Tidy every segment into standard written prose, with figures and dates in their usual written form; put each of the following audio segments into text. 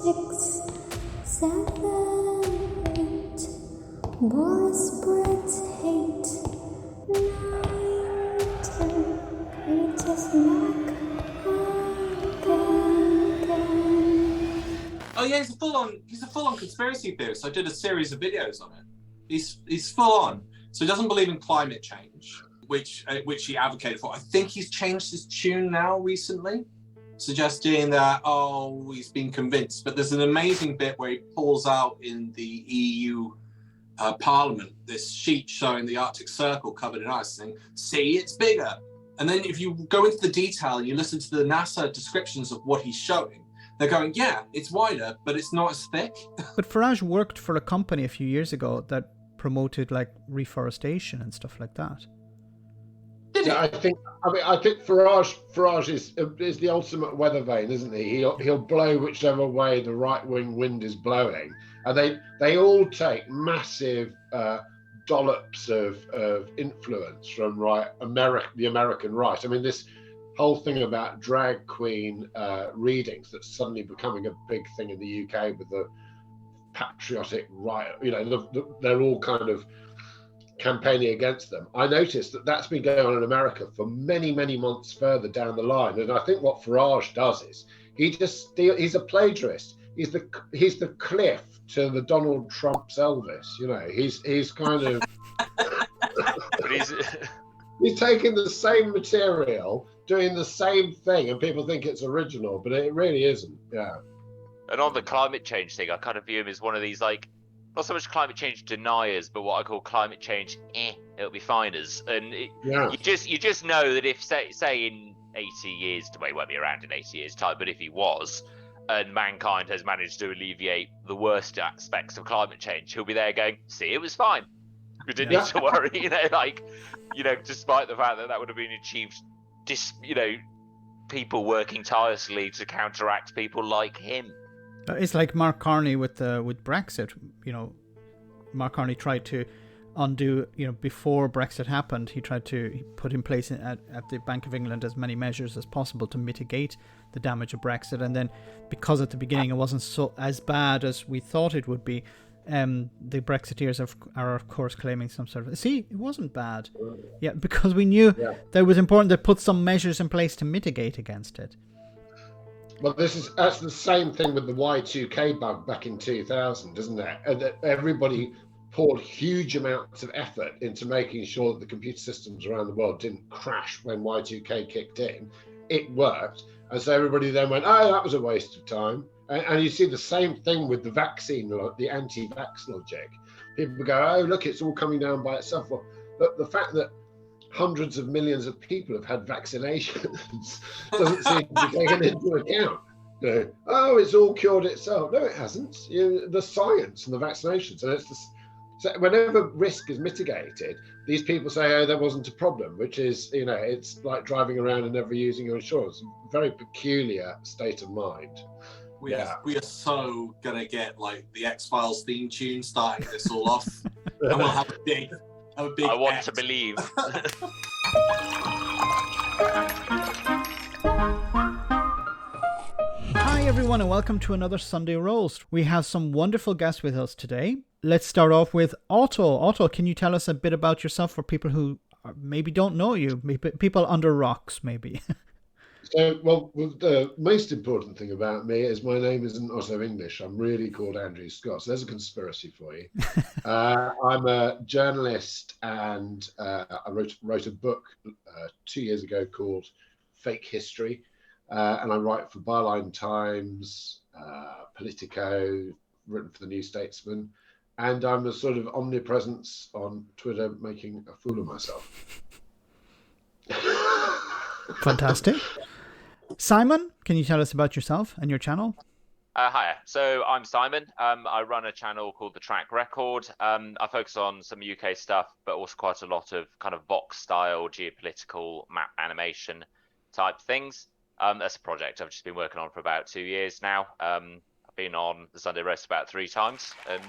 6, 7, 8. Boris spreads hate. 9, 10. Peter's back again. Oh yeah, he's a full-on conspiracy theorist. I did a series of videos on it. He's full on. So he doesn't believe in climate change, which he advocated for. I think he's changed his tune now recently, suggesting that he's been convinced. But there's an amazing bit where he pulls out in the EU Parliament this sheet showing the Arctic Circle covered in ice, saying, "See, it's bigger." And then if you go into the detail and you listen to the NASA descriptions of what he's showing, they're going, yeah, it's wider, but it's not as thick. But Farage worked for a company a few years ago that promoted like reforestation and stuff like that. Yeah, I think Farage is the ultimate weather vane, isn't he? He'll blow whichever way the right wing wind is blowing, and they all take massive dollops of influence from the American right. I mean, this whole thing about drag queen readings that's suddenly becoming a big thing in the UK with the patriotic right, they're all kind of campaigning against them. I noticed that that's been going on in America for many, many months further down the line. And I think what Farage does is he's a plagiarist. He's the Cliff to the Donald Trump's Elvis. He's kind of but he's taking the same material, doing the same thing, and people think it's original, but it really isn't. Yeah. And on the climate change thing, I kind of view him as one of these, like, not so much climate change deniers, but what I call climate change, it'll be finers. And you just know that if, say in 80 years, well, he won't be around in 80 years' time, but if he was, and mankind has managed to alleviate the worst aspects of climate change, he'll be there going, see, it was fine. We didn't need to worry, despite the fact that would have been achieved, people working tirelessly to counteract people like him. It's like Mark Carney with Brexit. Mark Carney tried to undo, before Brexit happened, he tried to put in place at the Bank of England as many measures as possible to mitigate the damage of Brexit. And then because at the beginning it wasn't as bad as we thought it would be, the Brexiteers are of course claiming some sort of, see, it wasn't bad. Yeah, because we knew that it was important to put some measures in place to mitigate against it. Well, that's the same thing with the Y2K bug back in 2000, isn't it? And everybody poured huge amounts of effort into making sure that the computer systems around the world didn't crash when Y2K kicked in. It worked. And so everybody then went, that was a waste of time. And you see the same thing with the vaccine, the anti-vax logic. People go, look, it's all coming down by itself. Well, but the fact that hundreds of millions of people have had vaccinations doesn't seem to be taken into account. It's all cured itself. No, it hasn't. The science and the vaccinations, and so whenever risk is mitigated, these people say, there wasn't a problem, which is, it's like driving around and never using your insurance. A very peculiar state of mind. We are so gonna get like the X-Files theme tune starting this all off, and we'll have a big I want to believe. Hi everyone and welcome to another Sunday Roast. We have some wonderful guests with us today. Let's start off with Otto. Otto, can you tell us a bit about yourself for people who maybe don't know you, maybe people under rocks maybe? So, well, the most important thing about me is my name isn't Otto English. I'm really called Andrew Scott. So there's a conspiracy for you. I'm a journalist, and I wrote a book 2 years ago called Fake History, and I write for Byline Times, Politico, written for the New Statesman, and I'm a sort of omnipresence on Twitter, making a fool of myself. Fantastic. Simon, can you tell us about yourself and your channel? Hi, so I'm Simon. I run a channel called The Track Record. I focus on some UK stuff, but also quite a lot of kind of Vox style geopolitical map animation type things. That's a project I've just been working on for about 2 years now. I've been on the Sunday Roast about 3 times, and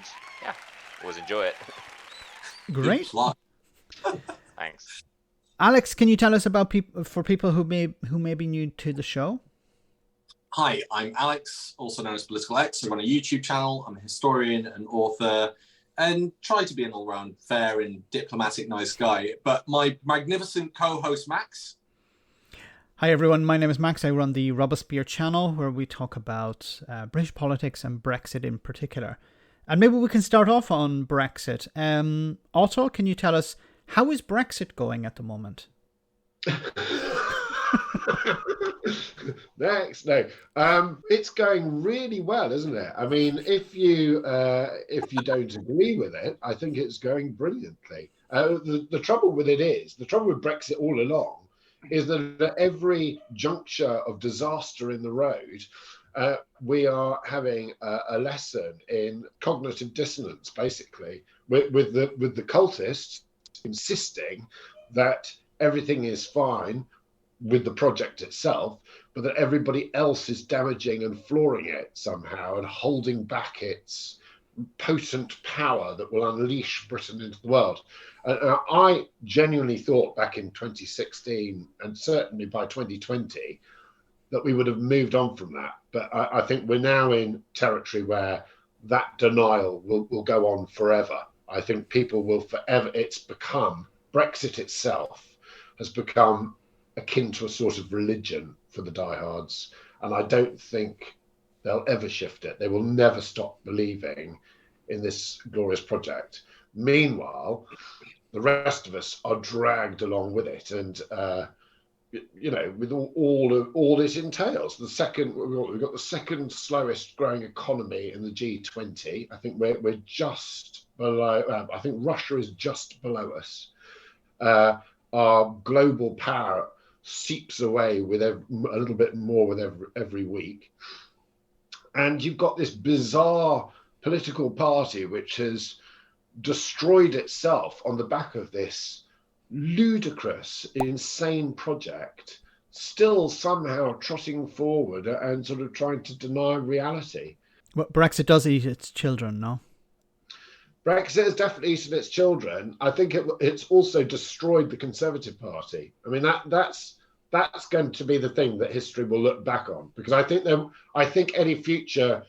always enjoy it. Great. Thanks. Alex, can you tell us about people who may be new to the show? Hi, I'm Alex, also known as Political X. I run a YouTube channel. I'm a historian and author and try to be an all-round fair and diplomatic nice guy. But my magnificent co-host, Max. Hi everyone, my name is Max. I run the Robespierre channel where we talk about British politics and Brexit in particular. And maybe we can start off on Brexit. Otto, can you tell us, how is Brexit going at the moment? Next, no, it's going really well, isn't it? I mean, if you don't agree with it, I think it's going brilliantly. The trouble with Brexit all along is that at every juncture of disaster in the road, we are having a lesson in cognitive dissonance, basically, with the cultists insisting that everything is fine with the project itself, but that everybody else is damaging and flooring it somehow and holding back its potent power that will unleash Britain into the world. I genuinely thought back in 2016 and certainly by 2020 that we would have moved on from that. But I think we're now in territory where that denial will go on forever. I think people will forever, Brexit itself has become akin to a sort of religion for the diehards. And I don't think they'll ever shift it. They will never stop believing in this glorious project. Meanwhile, the rest of us are dragged along with it. And, with all it entails. We've got the second slowest growing economy in the G20. I think we're just below, I think Russia is just below us. Our global power seeps away with a little bit more with every week. And you've got this bizarre political party which has destroyed itself on the back of this ludicrous, insane project, still somehow trotting forward and sort of trying to deny reality. Well, Brexit does eat its children, no? Brexit has definitely eaten its children. I think it's also destroyed the Conservative Party. I mean, that's going to be the thing that history will look back on, because I think any future,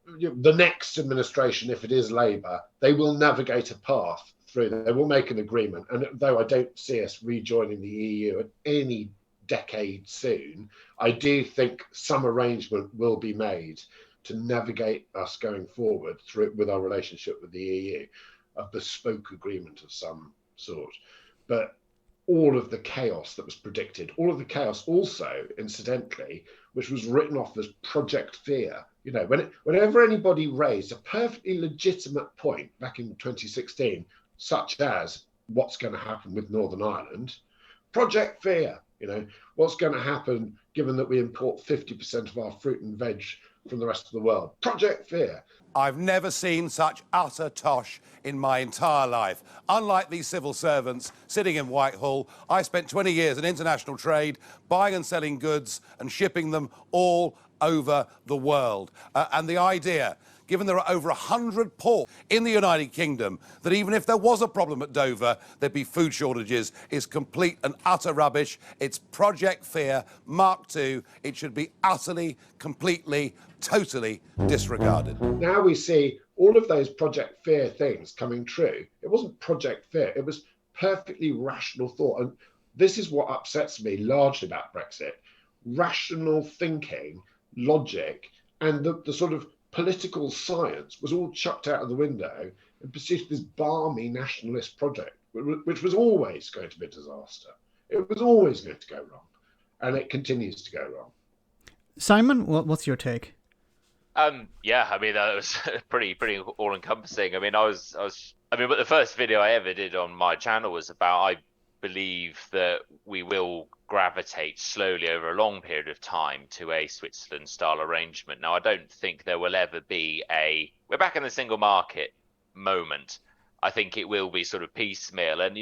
the next administration, if it is Labour, they will navigate a path through. They will make an agreement. And though I don't see us rejoining the EU at any decade soon, I do think some arrangement will be made to navigate us going forward through with our relationship with the EU, a bespoke agreement of some sort. But all of the chaos that was predicted, all of the chaos also, incidentally, which was written off as Project Fear. Whenever anybody raised a perfectly legitimate point back in 2016, such as what's going to happen with Northern Ireland, Project Fear, what's going to happen given that we import 50% of our fruit and veg from the rest of the world. Project Fear. I've never seen such utter tosh in my entire life. Unlike these civil servants sitting in Whitehall, I spent 20 years in international trade, buying and selling goods and shipping them all over the world. And the idea, given there are over 100 ports in the United Kingdom, that even if there was a problem at Dover, there'd be food shortages, is complete and utter rubbish. It's Project Fear, Mark II. It should be utterly, completely, totally disregarded. Now we see all of those Project Fear things coming true. It wasn't Project Fear, it was perfectly rational thought. And this is what upsets me largely about Brexit. Rational thinking, logic, and the sort of political science was all chucked out of the window in pursuit of this balmy nationalist project, which was always going to be a disaster. It was always going to go wrong, and it continues to go wrong. Simon, what's your take? Yeah, I mean, that was pretty all-encompassing. I mean, but the first video I ever did on my channel was about, I believe that we will gravitate slowly over a long period of time to a Switzerland-style arrangement. Now, I don't think there will ever be we're back in the single market moment. I think it will be sort of piecemeal. And,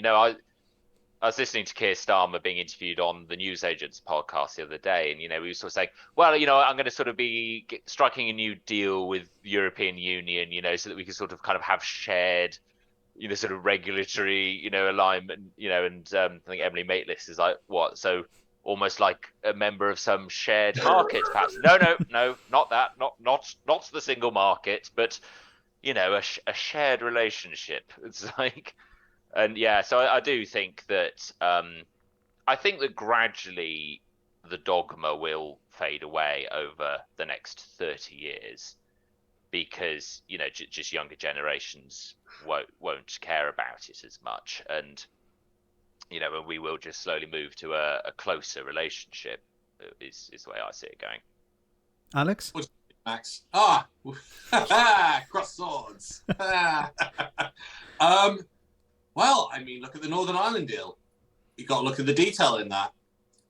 I was listening to Keir Starmer being interviewed on the Newsagents podcast the other day, and, he was sort of saying, well, I'm going to sort of be striking a new deal with the European Union, so that we can sort of kind of have shared, sort of regulatory, alignment, and I think Emily Maitlis is like, what? So almost like a member of some shared market, perhaps. No, not that, not the single market, but a shared relationship. It's like, and yeah, so I do think that gradually the dogma will fade away over the next 30 years because just younger generations won't care about it as much, and and we will just slowly move to a closer relationship. Is the way I see it going. Alex? Max? Cross swords. Well, I mean, look at the Northern Ireland deal. You've got to look at the detail in that.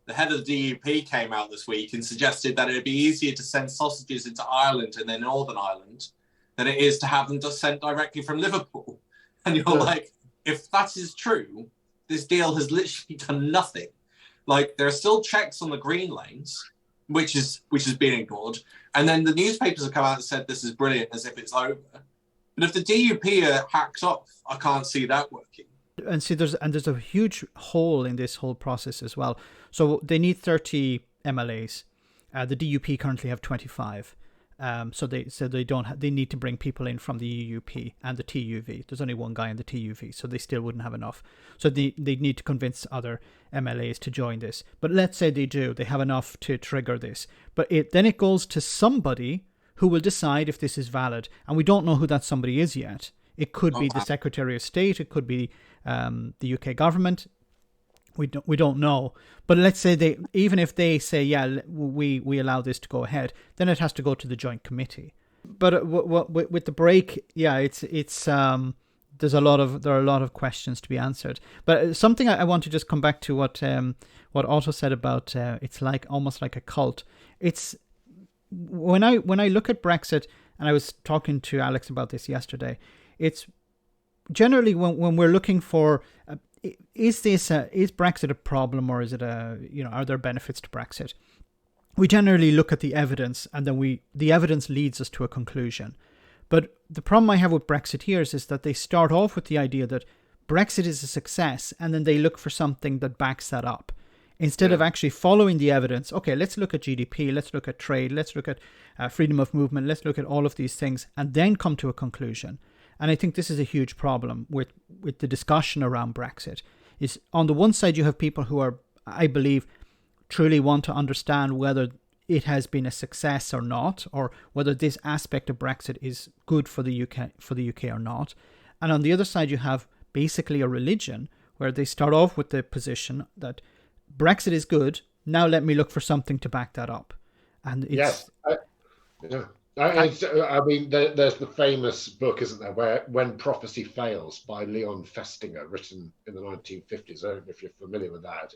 The head of the DUP came out this week and suggested that it would be easier to send sausages into Ireland and then Northern Ireland than it is to have them just sent directly from Liverpool. And you're like, if that is true, this deal has literally done nothing. Like, there are still checks on the green lanes, which is being ignored. And then the newspapers have come out and said this is brilliant, as if it's over. But if the DUP are hacked off, I can't see that working. And see, there's a huge hole in this whole process as well. So they need 30 MLAs. The DUP currently have 25. So they need to bring people in from the EUP and the TUV. There's only one guy in the TUV, so they still wouldn't have enough. So they need to convince other MLAs to join this. But let's say they do, they have enough to trigger this. But then it goes to somebody who will decide if this is valid, and we don't know who that somebody is yet. It could be the Secretary of State, it could be the UK government. We don't know. But let's say even if they say, yeah, we allow this to go ahead, then it has to go to the Joint Committee. But with the break, yeah, there are a lot of questions to be answered. But something I want to just come back to what Otto said about it's like almost like a cult. It's when I look at Brexit, and I was talking to Alex about this yesterday. It's generally when we're looking for is Brexit a problem, or is it are there benefits to Brexit? We generally look at the evidence, and then the evidence leads us to a conclusion. But the problem I have with Brexiteers is that they start off with the idea that Brexit is a success, and then they look for something that backs that up. Instead of actually following the evidence, okay, let's look at GDP, let's look at trade, let's look at freedom of movement, let's look at all of these things, and then come to a conclusion. And I think this is a huge problem with the discussion around Brexit. Is on the one side you have people who are, I believe, truly want to understand whether it has been a success or not, or whether this aspect of Brexit is good for the UK or not. And on the other side you have basically a religion where they start off with the position that Brexit is good. Now let me look for something to back that up. And it's I mean, there's the famous book, isn't there, where When Prophecy Fails by Leon Festinger, written in the 1950s. I don't know if you're familiar with that.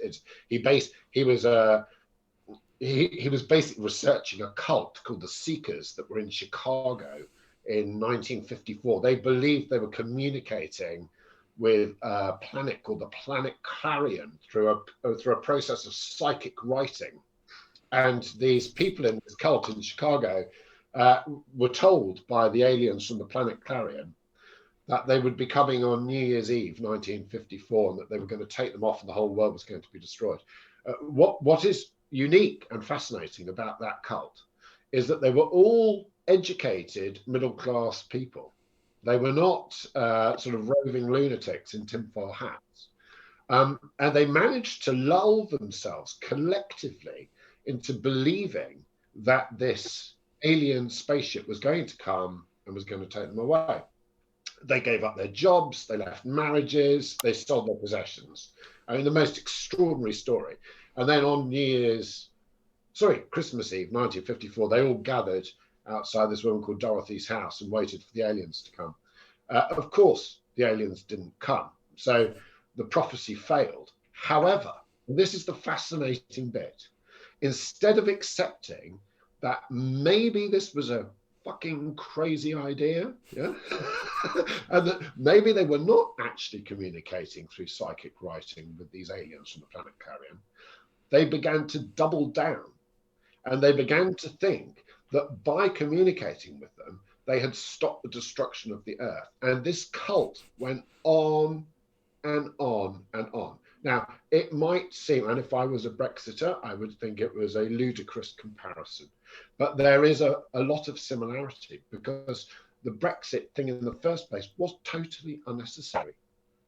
He was basically researching a cult called the Seekers that were in Chicago in 1954. They believed they were communicating with a planet called the planet Clarion through a process of psychic writing. And these people in this cult in Chicago were told by the aliens from the planet Clarion that they would be coming on New Year's Eve, 1954, and that they were going to take them off and the whole world was going to be destroyed. What is unique and fascinating about that cult is that they were all educated middle-class people. They were not sort of roving lunatics in tinfoil hats. And they managed to lull themselves collectively into believing that this alien spaceship was going to come and was going to take them away. They gave up their jobs, they left marriages, they sold their possessions. I mean, the most extraordinary story. And then on Christmas Eve, 1954, they all gathered outside this woman called Dorothy's house and waited for the aliens to come. Of course, the aliens didn't come. So the prophecy failed. However, and this is the fascinating bit, instead of accepting that maybe this was a fucking crazy idea, yeah, and that maybe they were not actually communicating through psychic writing with these aliens from the planet Clarion, they began to double down, and they began to think that by communicating with them, they had stopped the destruction of the earth. And this cult went on and on and on. Now, it might seem, and if I was a Brexiter, I would think it was a ludicrous comparison, but there is a lot of similarity, because the Brexit thing in the first place was totally unnecessary.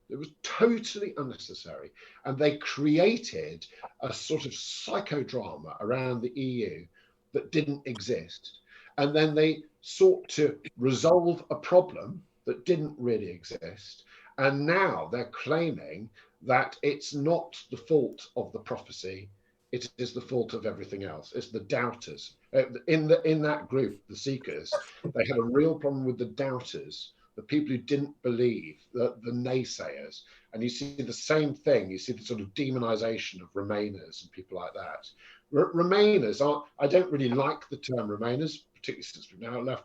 It was totally unnecessary. And they created a sort of psychodrama around the EU that didn't exist. And then they sought to resolve a problem that didn't really exist. And now they're claiming that it's not the fault of the prophecy, it is the fault of everything else. It's the doubters. In that group, the seekers, they had a real problem with the doubters, the people who didn't believe, the naysayers. And you see the same thing. You see the sort of demonization of Remainers and people like that. Remainers aren't, I don't really like the term Remainers, particularly since we've now left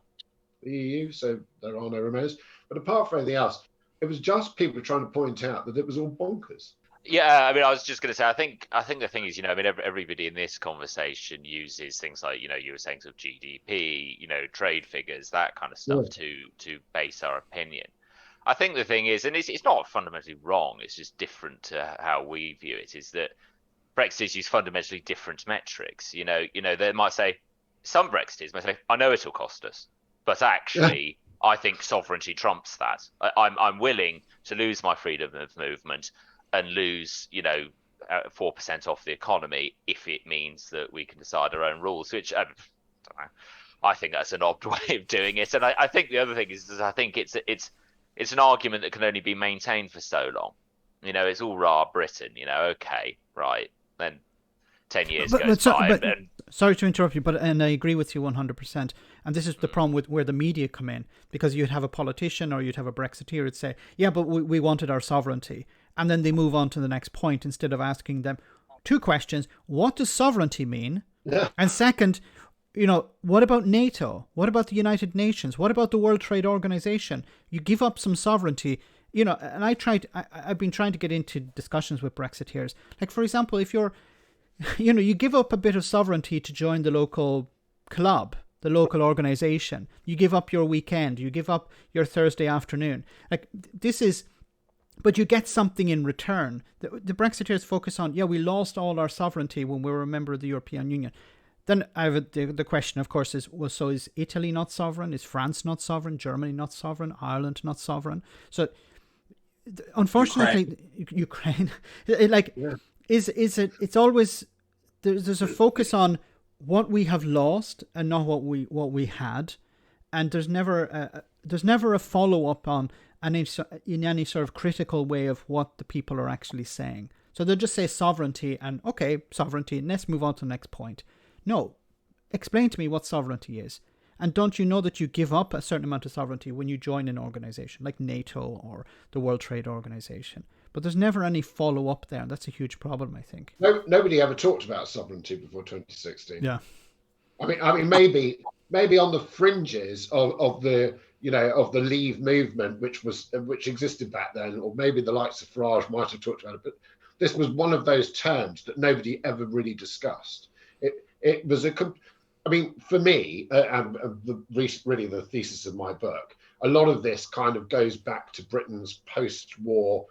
the EU, so there are no Remainers. But apart from anything else, it was just people trying to point out that it was all bonkers. Yeah, I mean, I was just going to say, I think the thing is, I mean, everybody in this conversation uses things like, you were saying sort of GDP, trade figures, that kind of stuff to base our opinion. I think the thing is, and it's not fundamentally wrong, it's just different to how we view it, is that Brexiters use fundamentally different metrics. They might say, some Brexiters might say, I know it'll cost us, but actually, I think sovereignty trumps that. I'm willing to lose my freedom of movement and lose, 4% off the economy if it means that we can decide our own rules, which I don't know. I think that's an odd way of doing it. And I think the other thing is I think it's an argument that can only be maintained for so long. It's all rah Britain, okay, right. Then 10 years goes by. Sorry to interrupt you, and I agree with you 100%. And this is the problem with where the media come in, because you'd have a politician or you'd have a Brexiteer who'd say, yeah, but we wanted our sovereignty. And then they move on to the next point instead of asking them two questions. What does sovereignty mean? Yeah. And second, what about NATO? What about the United Nations? What about the World Trade Organization? You give up some sovereignty, and I've been trying to get into discussions with Brexiteers. Like, for example, if you're, you give up a bit of sovereignty to join the local club, the local organization. You give up your weekend. You give up your Thursday afternoon. Like, this is... But you get something in return. The Brexiteers focus on, we lost all our sovereignty when we were a member of the European Union. Then I have the question, of course, is, well, so is Italy not sovereign? Is France not sovereign? Germany not sovereign? Ireland not sovereign? So, unfortunately, Ukraine it's always, there's a focus on what we have lost and not what we had. And there's never a follow-up on in any sort of critical way of what the people are actually saying. So they'll just say sovereignty and, okay, sovereignty, and let's move on to the next point. No, explain to me what sovereignty is. And don't you know that you give up a certain amount of sovereignty when you join an organization like NATO or the World Trade Organization? But there's never any follow-up there, and that's a huge problem, I think. Nobody ever talked about sovereignty before 2016. Yeah. I mean, maybe on the fringes of the Leave movement, which existed back then, or maybe the likes of Farage might have talked about it, but this was one of those terms that nobody ever really discussed. It was for me, really the thesis of my book, a lot of this kind of goes back to Britain's post-war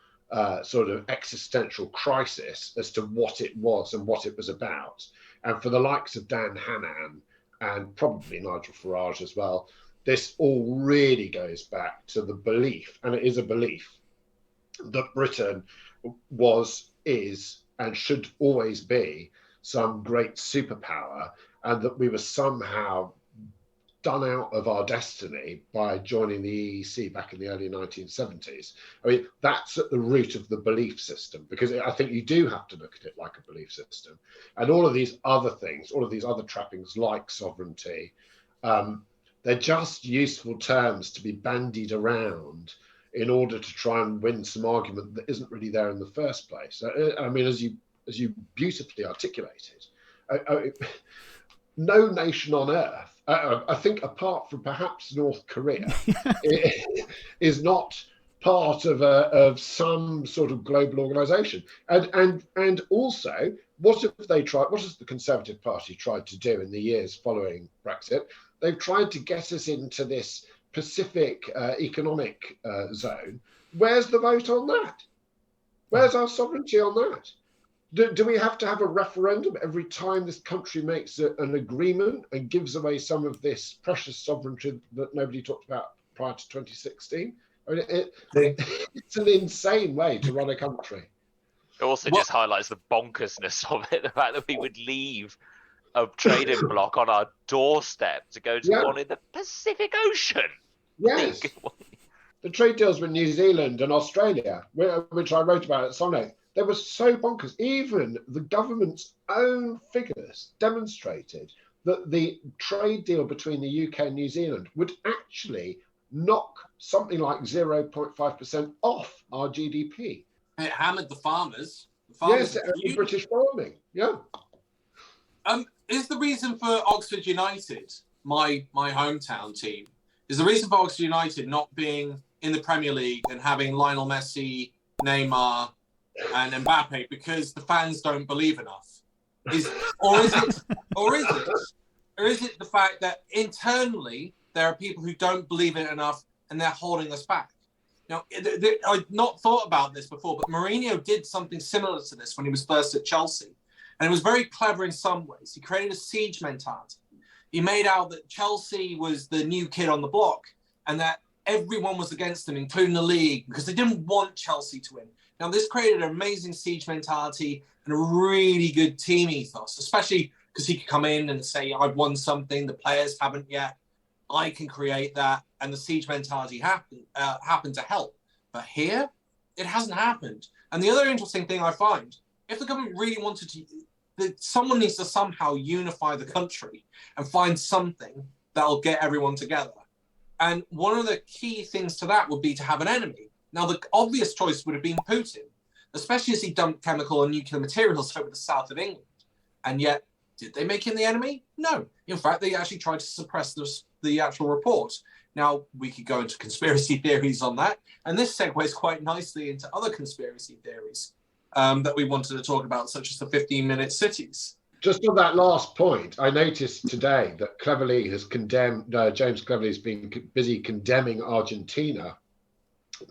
sort of existential crisis as to what it was and what it was about. And for the likes of Dan Hannan and probably Nigel Farage as well, this all really goes back to the belief, and it is a belief, that Britain is, and should always be some great superpower, and that we were somehow done out of our destiny by joining the EEC back in the early 1970s. I mean, that's at the root of the belief system, because I think you do have to look at it like a belief system. And all of these other things, all of these other trappings like sovereignty, they're just useful terms to be bandied around in order to try and win some argument that isn't really there in the first place. I mean, as you beautifully articulated, no nation on earth, I think apart from perhaps North Korea, is not part of some sort of global organization. And also, what has the Conservative Party tried to do in the years following Brexit? They've tried to get us into this Pacific economic zone. Where's the vote on that? Where's our sovereignty on that? Do we have to have a referendum every time this country makes an agreement and gives away some of this precious sovereignty that nobody talked about prior to 2016? I mean, it's an insane way to run a country. It also just highlights the bonkersness of it, the fact that we would leave a trading bloc on our doorstep to go to one in the Pacific Ocean. Yes. The trade deals with New Zealand and Australia, which I wrote about at Sonnet, they were so bonkers. Even the government's own figures demonstrated that the trade deal between the UK and New Zealand would actually knock something like 0.5% off our GDP. It hammered the farmers. Yes, British farming. Yeah. Is the reason for Oxford United, my hometown team, is the reason for Oxford United not being in the Premier League and having Lionel Messi, Neymar, and Mbappe because the fans don't believe enough? Or is it the fact that internally there are people who don't believe it enough and they're holding us back? Now, I'd not thought about this before, but Mourinho did something similar to this when he was first at Chelsea. And it was very clever in some ways. He created a siege mentality. He made out that Chelsea was the new kid on the block and that everyone was against them, including the league, because they didn't want Chelsea to win. Now, this created an amazing siege mentality and a really good team ethos, especially because he could come in and say, I've won something, the players haven't yet. I can create that. And the siege mentality happened to help. But here, it hasn't happened. And the other interesting thing I find, if the government really wanted to, someone needs to somehow unify the country and find something that'll get everyone together. And one of the key things to that would be to have an enemy. Now, the obvious choice would have been Putin, especially as he dumped chemical and nuclear materials over the south of England. And yet, did they make him the enemy? No. In fact, they actually tried to suppress the actual report. Now, we could go into conspiracy theories on that. And this segues quite nicely into other conspiracy theories that we wanted to talk about, such as the 15-minute cities. Just on that last point, I noticed today that Cleverly has condemned, James Cleverly has been busy condemning Argentina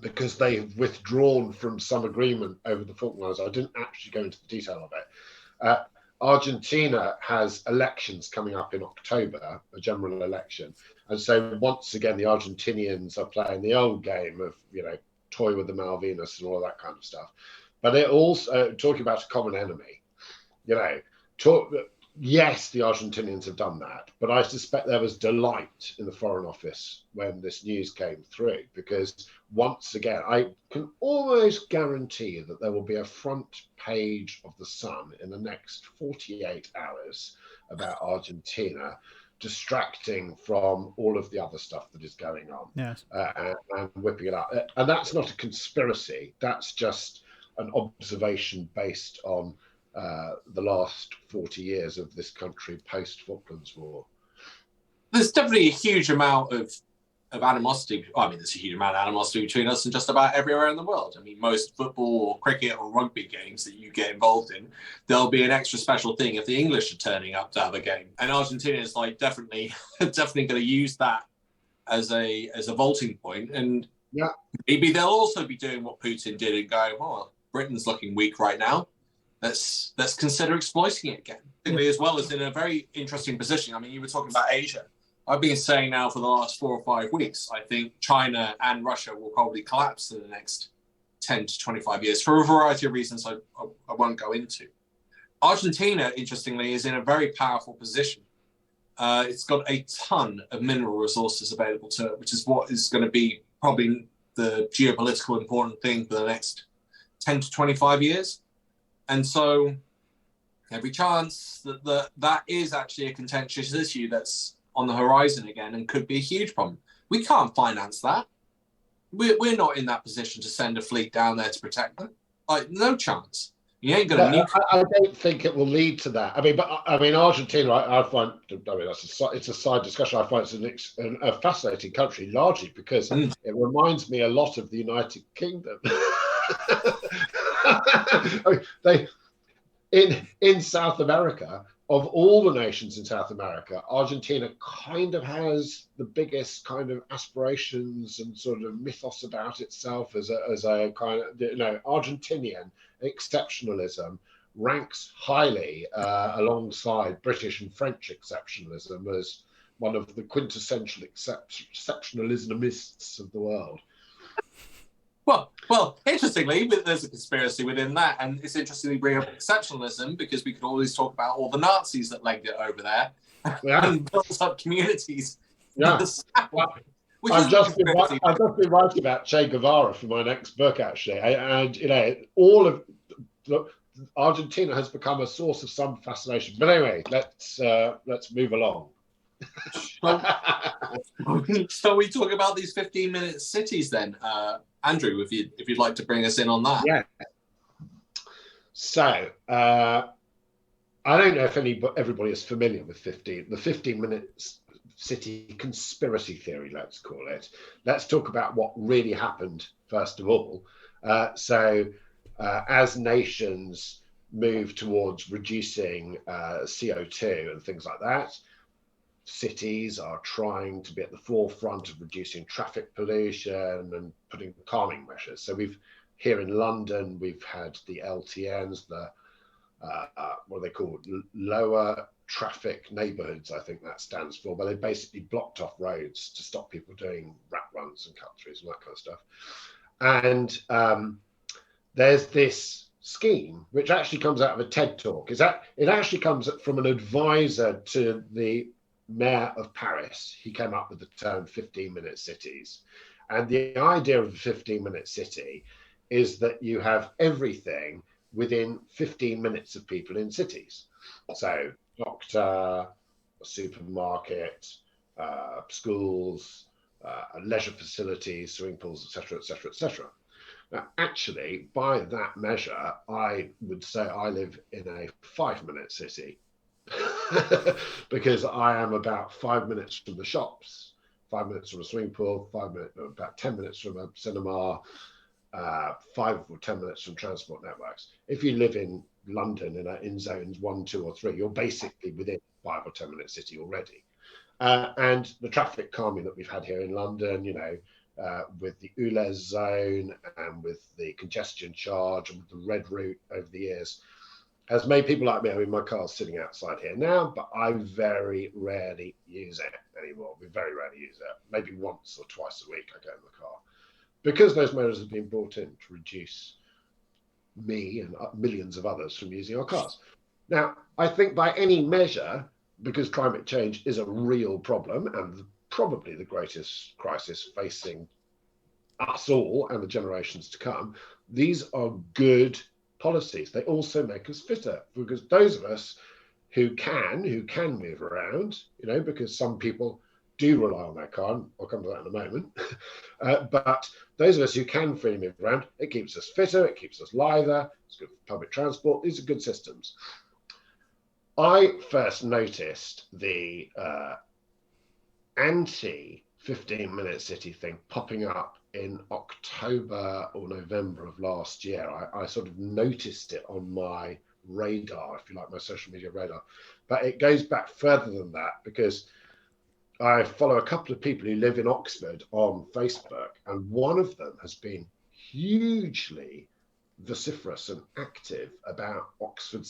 because they've withdrawn from some agreement over the Falklands. I didn't actually go into the detail of it. Argentina has elections coming up in October, a general election. And so once again, the Argentinians are playing the old game of, toy with the Malvinas and all that kind of stuff. But it also, talking about a common enemy, yes, the Argentinians have done that, but I suspect there was delight in the Foreign Office when this news came through, because once again, I can almost guarantee that there will be a front page of The Sun in the next 48 hours about Argentina, distracting from all of the other stuff that is going on. Yes. And whipping it up. And that's not a conspiracy. That's just an observation based on the last 40 years of this country post-Falklands War. There's definitely a huge amount of animosity. I mean, there's a huge amount of animosity between us and just about everywhere in the world. I mean, most football or cricket or rugby games that you get involved in, there'll be an extra special thing if the English are turning up to have a game. And Argentina is definitely going to use that as a vaulting point. And maybe they'll also be doing what Putin did and going, well, Britain's looking weak right now. Let's consider exploiting it again. As well as in a very interesting position. I mean, you were talking about Asia. I've been saying now for the last 4 or 5 weeks, I think China and Russia will probably collapse in the next 10 to 25 years for a variety of reasons I won't go into. Argentina, interestingly, is in a very powerful position. It's got a ton of mineral resources available to it, which is what is going to be probably the geopolitical important thing for the next 10 to 25 years. And so every chance that is actually a contentious issue that's on the horizon again and could be a huge problem. We can't finance that. We're not in that position to send a fleet down there to protect them. No chance. You ain't going to. I don't think it will lead to that. I mean, Argentina. I find. It's a side discussion. I find it's a fascinating country, largely because it reminds me a lot of the United Kingdom. I mean, in South America, of all the nations in South America, Argentina kind of has the biggest kind of aspirations and sort of mythos about itself as a kind of, Argentinian exceptionalism ranks highly alongside British and French exceptionalism as one of the quintessential exceptionalismists of the world. Well, interestingly, there's a conspiracy within that, and it's interesting you bring up exceptionalism because we could always talk about all the Nazis that legged it over there and built up communities. Yeah. I've just been writing about Che Guevara for my next book, actually, and all of Argentina has become a source of some fascination. But anyway, let's move along. So we talk about these 15-minute cities then. Andrew, if you'd like to bring us in on that. Yeah. So I don't know if everybody is familiar with the 15-minute city conspiracy theory, let's call it. Let's talk about what really happened first of all. As nations move towards reducing CO2 and things like that, cities are trying to be at the forefront of reducing traffic pollution and putting calming measures. So here in London, we've had the LTNs, what are they called? Lower traffic neighbourhoods, I think that stands for, but they basically blocked off roads to stop people doing rat runs and cut throughs and that kind of stuff. And there's this scheme which actually comes out of a TED talk. It actually comes from an advisor to the mayor of Paris. He came up with the term 15-minute cities. And the idea of a 15-minute city is that you have everything within 15 minutes of people in cities. So doctor, a supermarket, schools, leisure facilities, swimming pools, etc., etc., etc. Now, actually, by that measure, I would say I live in a 5-minute city. Because I am about 5 minutes from the shops, 5 minutes from a swimming pool, about 10 minutes from a cinema, 5 or 10 minutes from transport networks. If you live in London in zones 1, 2, or 3, you're basically within 5 or 10 minute city already. And the traffic calming that we've had here in London, with the ULEZ zone and with the congestion charge and with the red route over the years, has made people like me. I mean, my car's sitting outside here now, but I very rarely use it anymore. We very rarely use it. Maybe once or twice a week I go in the car, because those measures have been brought in to reduce me and millions of others from using our cars. Now, I think by any measure, because climate change is a real problem and probably the greatest crisis facing us all and the generations to come, these are good policies. They also make us fitter, because those of us who can move around, because some people do rely on their car, and I'll come to that in a moment, but those of us who can freely move around, it keeps us fitter, it keeps us lither, it's good for public transport. These are good systems. I first noticed the anti 15-minute city thing popping up in October or November of last year. I sort of noticed it on my radar, if you like, my social media radar. But it goes back further than that, because I follow a couple of people who live in Oxford on Facebook, and one of them has been hugely vociferous and active about Oxford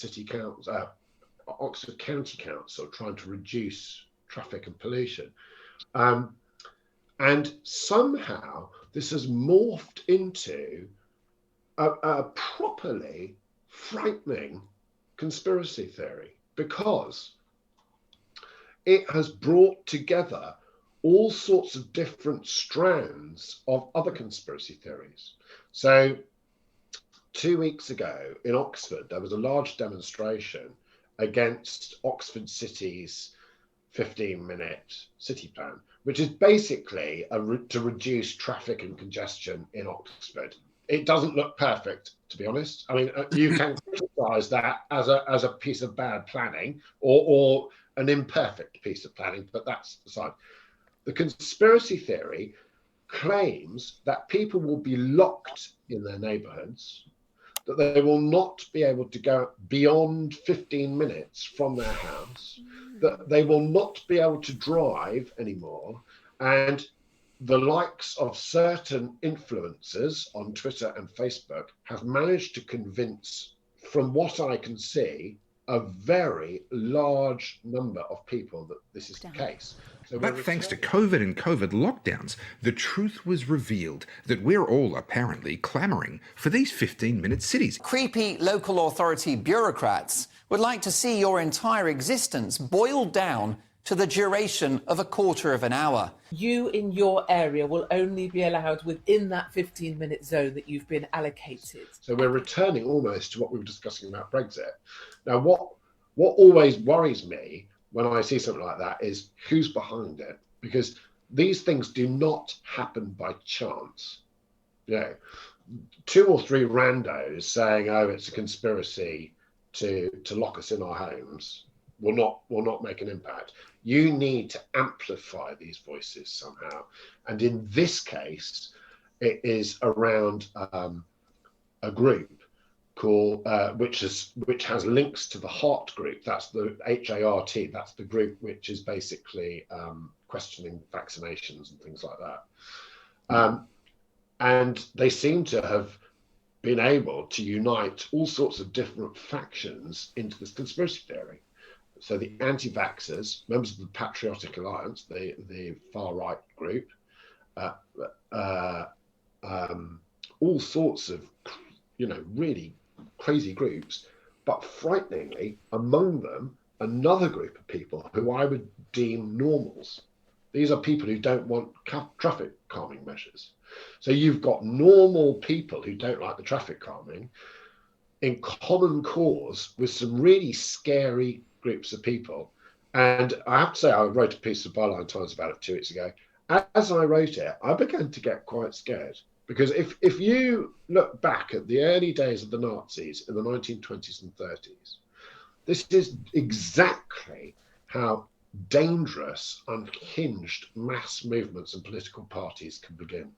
County Council trying to reduce traffic and pollution. And somehow this has morphed into a properly frightening conspiracy theory, because it has brought together all sorts of different strands of other conspiracy theories. So 2 weeks ago in Oxford, there was a large demonstration against Oxford City's 15-minute city plan, which is basically to reduce traffic and congestion in Oxford. It doesn't look perfect, to be honest. I mean, you can criticize that as a piece of bad planning or an imperfect piece of planning, but that's aside. The conspiracy theory claims that people will be locked in their neighborhoods. that they will not be able to go beyond 15 minutes from their house, that they will not be able to drive anymore, and the likes of certain influencers on Twitter and Facebook have managed to convince, from what I can see, a very large number of people that this is the case. So but thanks to COVID and COVID lockdowns, the truth was revealed that we're all apparently clamouring for these 15-minute cities. Creepy local authority bureaucrats would like to see your entire existence boiled down to the duration of a quarter of an hour. You in your area will only be allowed within that 15-minute zone that you've been allocated. So we're returning almost to what we were discussing about Brexit. Now, what always worries me when I see something like that is who's behind it, because these things do not happen by chance. You know, 2 or 3 randos saying, "Oh, it's a conspiracy to lock us in our homes," will not make an impact. You need to amplify these voices somehow. And in this case, it is around a group called which has links to the HART group. That's the HART. That's the group which is basically questioning vaccinations and things like that. And they seem to have been able to unite all sorts of different factions into this conspiracy theory. So the anti-vaxxers, members of the Patriotic Alliance, the far-right group, all sorts of, really crazy groups, but frighteningly, among them, another group of people who I would deem normals. These are people who don't want traffic calming measures. So you've got normal people who don't like the traffic calming in common cause with some really scary groups of people. And I have to say, I wrote a piece of Byline Times about it 2 weeks ago. As I wrote it, I began to get quite scared, because if you look back at the early days of the Nazis in the 1920s and 30s, this is exactly how dangerous, unhinged mass movements and political parties can begin.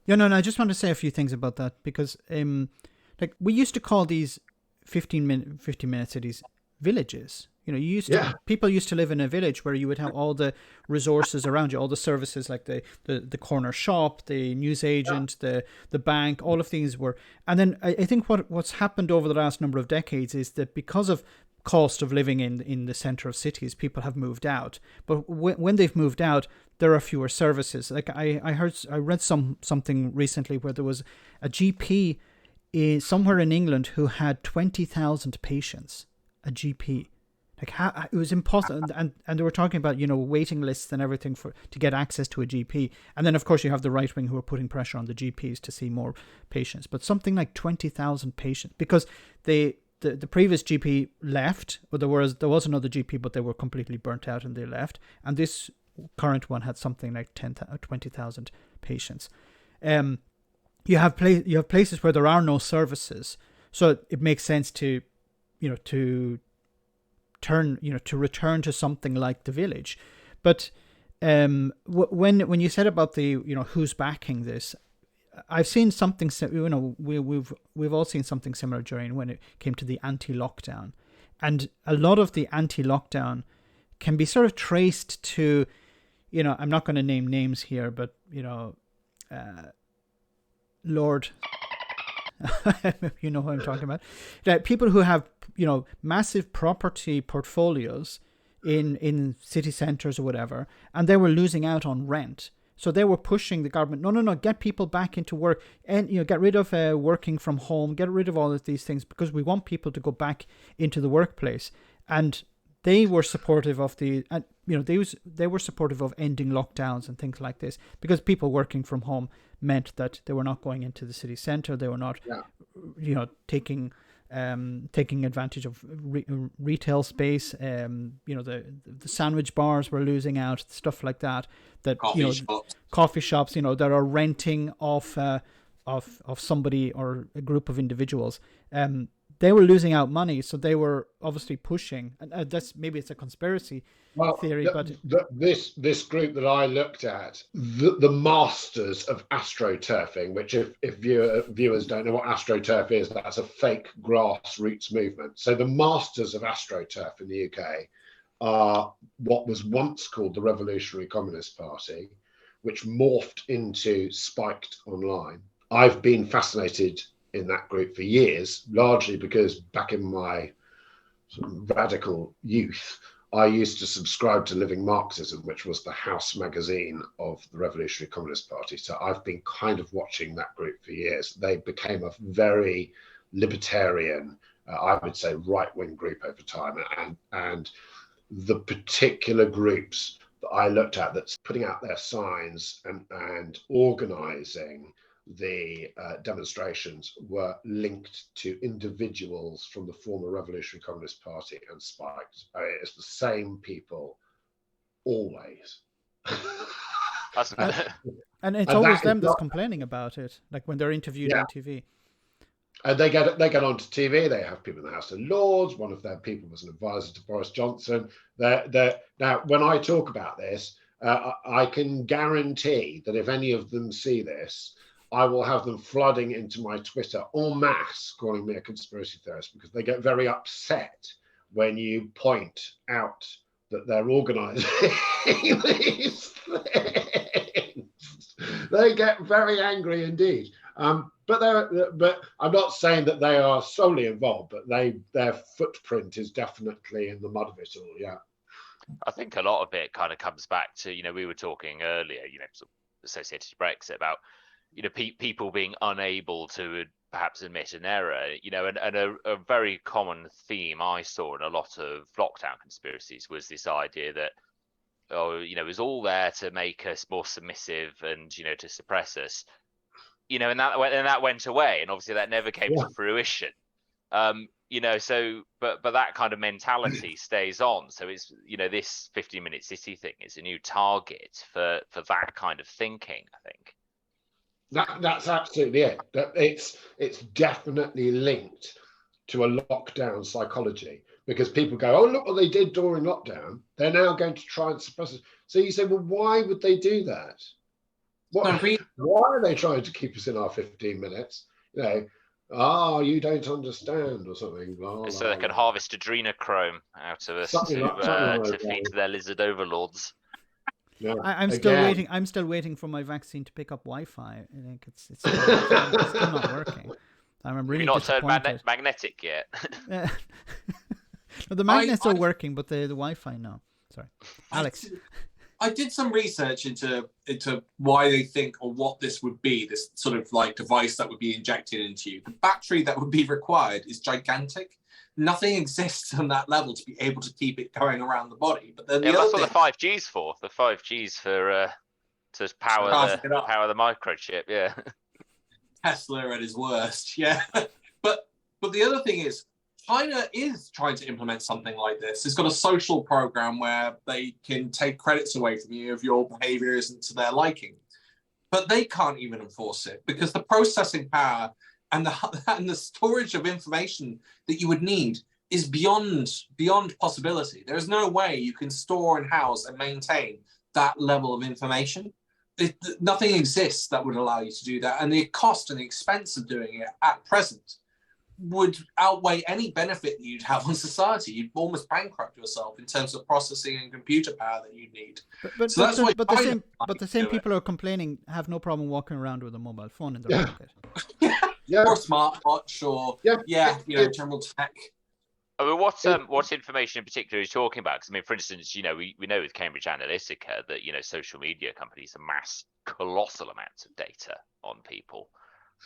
Yeah, no, I just want to say a few things about that, because we used to call these 15-minute cities villages. People used to live in a village where you would have all the resources around you, all the services, like the corner shop, the newsagent, the bank, all of these were. And then I think what's happened over the last number of decades is that because of cost of living in the center of cities, people have moved out. But when they've moved out, there are fewer services. Like I read something recently where there was a GP somewhere in England who had 20,000 patients. A GP, like how it was impossible, and they were talking about waiting lists and everything to get access to a GP. And then of course you have the right wing who are putting pressure on the GPs to see more patients. But something like 20,000 patients, because the previous GP left, or there was another GP, but they were completely burnt out and they left. And this current one had something like 20,000 patients. You have places where there are no services, so it makes sense to return to something like the village. But when you said about the who's backing this, I've seen something we've all seen something similar during when it came to the anti-lockdown, and a lot of the anti-lockdown can be sort of traced to I'm not going to name names here, but Lord you know who I'm talking about. People who have massive property portfolios in city centres or whatever, and they were losing out on rent. So they were pushing the government, no, get people back into work, and get rid of working from home, get rid of all of these things, because we want people to go back into the workplace. And they were supportive of they were supportive of ending lockdowns and things like this, because people working from home meant that they were not going into the city centre, they were not taking advantage of retail space. The sandwich bars were losing out, stuff like that. That coffee shops, that are renting off somebody or a group of individuals. they were losing out money, so they were obviously pushing. And that's maybe it's a conspiracy theory, but this group that I looked at, the masters of astroturfing, which if viewers don't know what astroturf is, that's a fake grassroots movement. So the masters of astroturf in the UK are what was once called the Revolutionary Communist Party, which morphed into Spiked Online. I've been fascinated in that group for years, largely because back in my sort of radical youth, I used to subscribe to Living Marxism, which was the house magazine of the Revolutionary Communist Party. So I've been kind of watching that group for years. They became a very libertarian, I would say right-wing group over time. And the particular groups that I looked at that's putting out their signs and organizing the demonstrations were linked to individuals from the former Revolutionary Communist Party and Spiked. It's the same people always. and it's always them that's complaining about it, like when they're interviewed on TV. And they get onto TV. They have people in the House of Lords. One of their people was an advisor to Boris Johnson. Now, when I talk about this, I can guarantee that if any of them see this, I will have them flooding into my Twitter en masse, calling me a conspiracy theorist, because they get very upset when you point out that they're organising these things. They get very angry indeed. But I'm not saying that they are solely involved, but their footprint is definitely in the mud of it all. Yeah. I think a lot of it kind of comes back to, we were talking earlier, sort of associated to Brexit about, people being unable to perhaps admit an error, and a very common theme I saw in a lot of lockdown conspiracies was this idea that, it was all there to make us more submissive and, to suppress us, and that went away. And obviously that never came to fruition. So, but that kind of mentality stays on. So it's, this 15-minute city thing is a new target for that kind of thinking, I think. That's absolutely it. It's definitely linked to a lockdown psychology, because people go, oh, look what they did during lockdown. They're now going to try and suppress it. So you say, well, why would they do that? Why are they trying to keep us in our 15 minutes? You don't understand or something. So they can harvest adrenochrome out of us to feed to their lizard overlords. Yeah. I'm still waiting for my vaccine to pick up Wi-Fi. I think it's still not working. I'm really disappointed. You've not turned magnetic yet. The magnets are working, but the Wi-Fi no. Sorry, Alex. I did some research into why they think, or what this would be, this sort of like device that would be injected into you. The battery that would be required is gigantic. Nothing exists on that level to be able to keep it going around the body. But then that's what the 5G's for. The 5G's for to power the microchip. Yeah. Tesla at his worst. Yeah. But the other thing is, China is trying to implement something like this. It's got a social program where they can take credits away from you if your behavior isn't to their liking. But they can't even enforce it, because the processing power and the storage of information that you would need is beyond possibility. There's no way you can store and house and maintain that level of information. Nothing exists that would allow you to do that. And the cost and the expense of doing it at present would outweigh any benefit that you'd have on society. You'd almost bankrupt yourself in terms of processing and computer power that you'd need. But the same people who are complaining have no problem walking around with a mobile phone in their pocket. Or a smartwatch, or general tech. I mean, what information in particular are you talking about? Because, I mean, for instance, we know with Cambridge Analytica that, social media companies amass colossal amounts of data on people.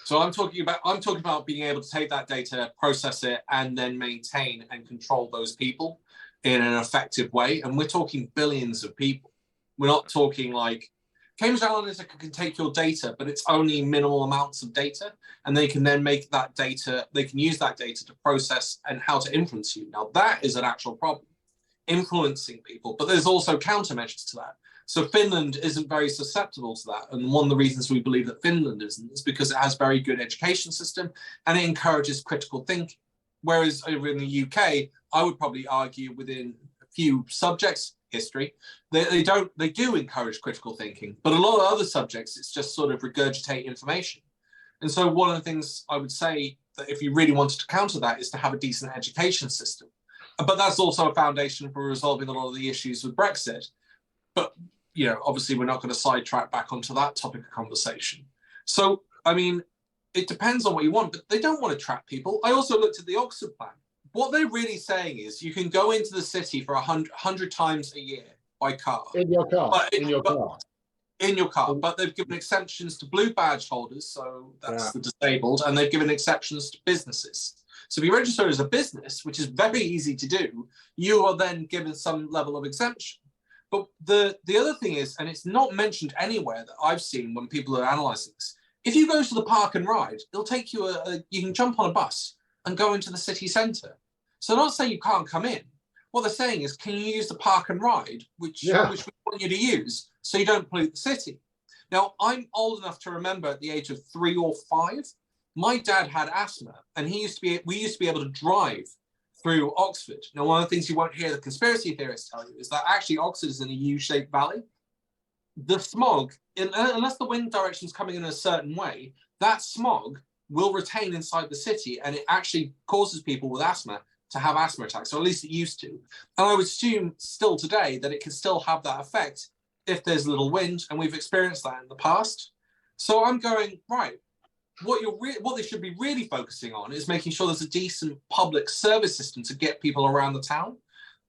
So I'm talking about being able to take that data, process it, and then maintain and control those people in an effective way. And we're talking billions of people. We're not talking like Cambridge Analytica can take your data, but it's only minimal amounts of data, and they can then make that data, they can use that data to process and how to influence you. Now that is an actual problem, influencing people, but there's also countermeasures to that. So Finland isn't very susceptible to that. And one of the reasons we believe that Finland isn't is because it has a very good education system and it encourages critical thinking. Whereas over in the UK, I would probably argue within a few subjects, history, they do encourage critical thinking, but a lot of other subjects, it's just sort of regurgitate information. And so one of the things I would say that if you really wanted to counter that is to have a decent education system. But that's also a foundation for resolving a lot of the issues with Brexit. But, you know, obviously we're not going to sidetrack back onto that topic of conversation. So, I mean, it depends on what you want, but they don't want to trap people. I also looked at the Oxford plan. What they're really saying is you can go into the city for 100 times a year by car. In your car. In your car. But they've given exceptions to blue badge holders, so that's the disabled, and they've given exceptions to businesses. So if you register as a business, which is very easy to do, you are then given some level of exemption. But the other thing is, and it's not mentioned anywhere that I've seen when people are analysing this, if you go to the park and ride, it'll take you you can jump on a bus and go into the city centre. So not saying you can't come in. What they're saying is, can you use the park and ride, which we want you to use, so you don't pollute the city? Now, I'm old enough to remember at the age of 3 or 5, my dad had asthma, and we used to be able to drive through Oxford. Now, one of the things you won't hear the conspiracy theorists tell you is that actually Oxford is in a U-shaped valley. The smog, unless the wind direction is coming in a certain way, that smog will retain inside the city, and it actually causes people with asthma to have asthma attacks, or at least it used to. And I would assume still today that it can still have that effect if there's little wind, and we've experienced that in the past. So I'm going, right, what they should be really focusing on is making sure there's a decent public service system to get people around the town.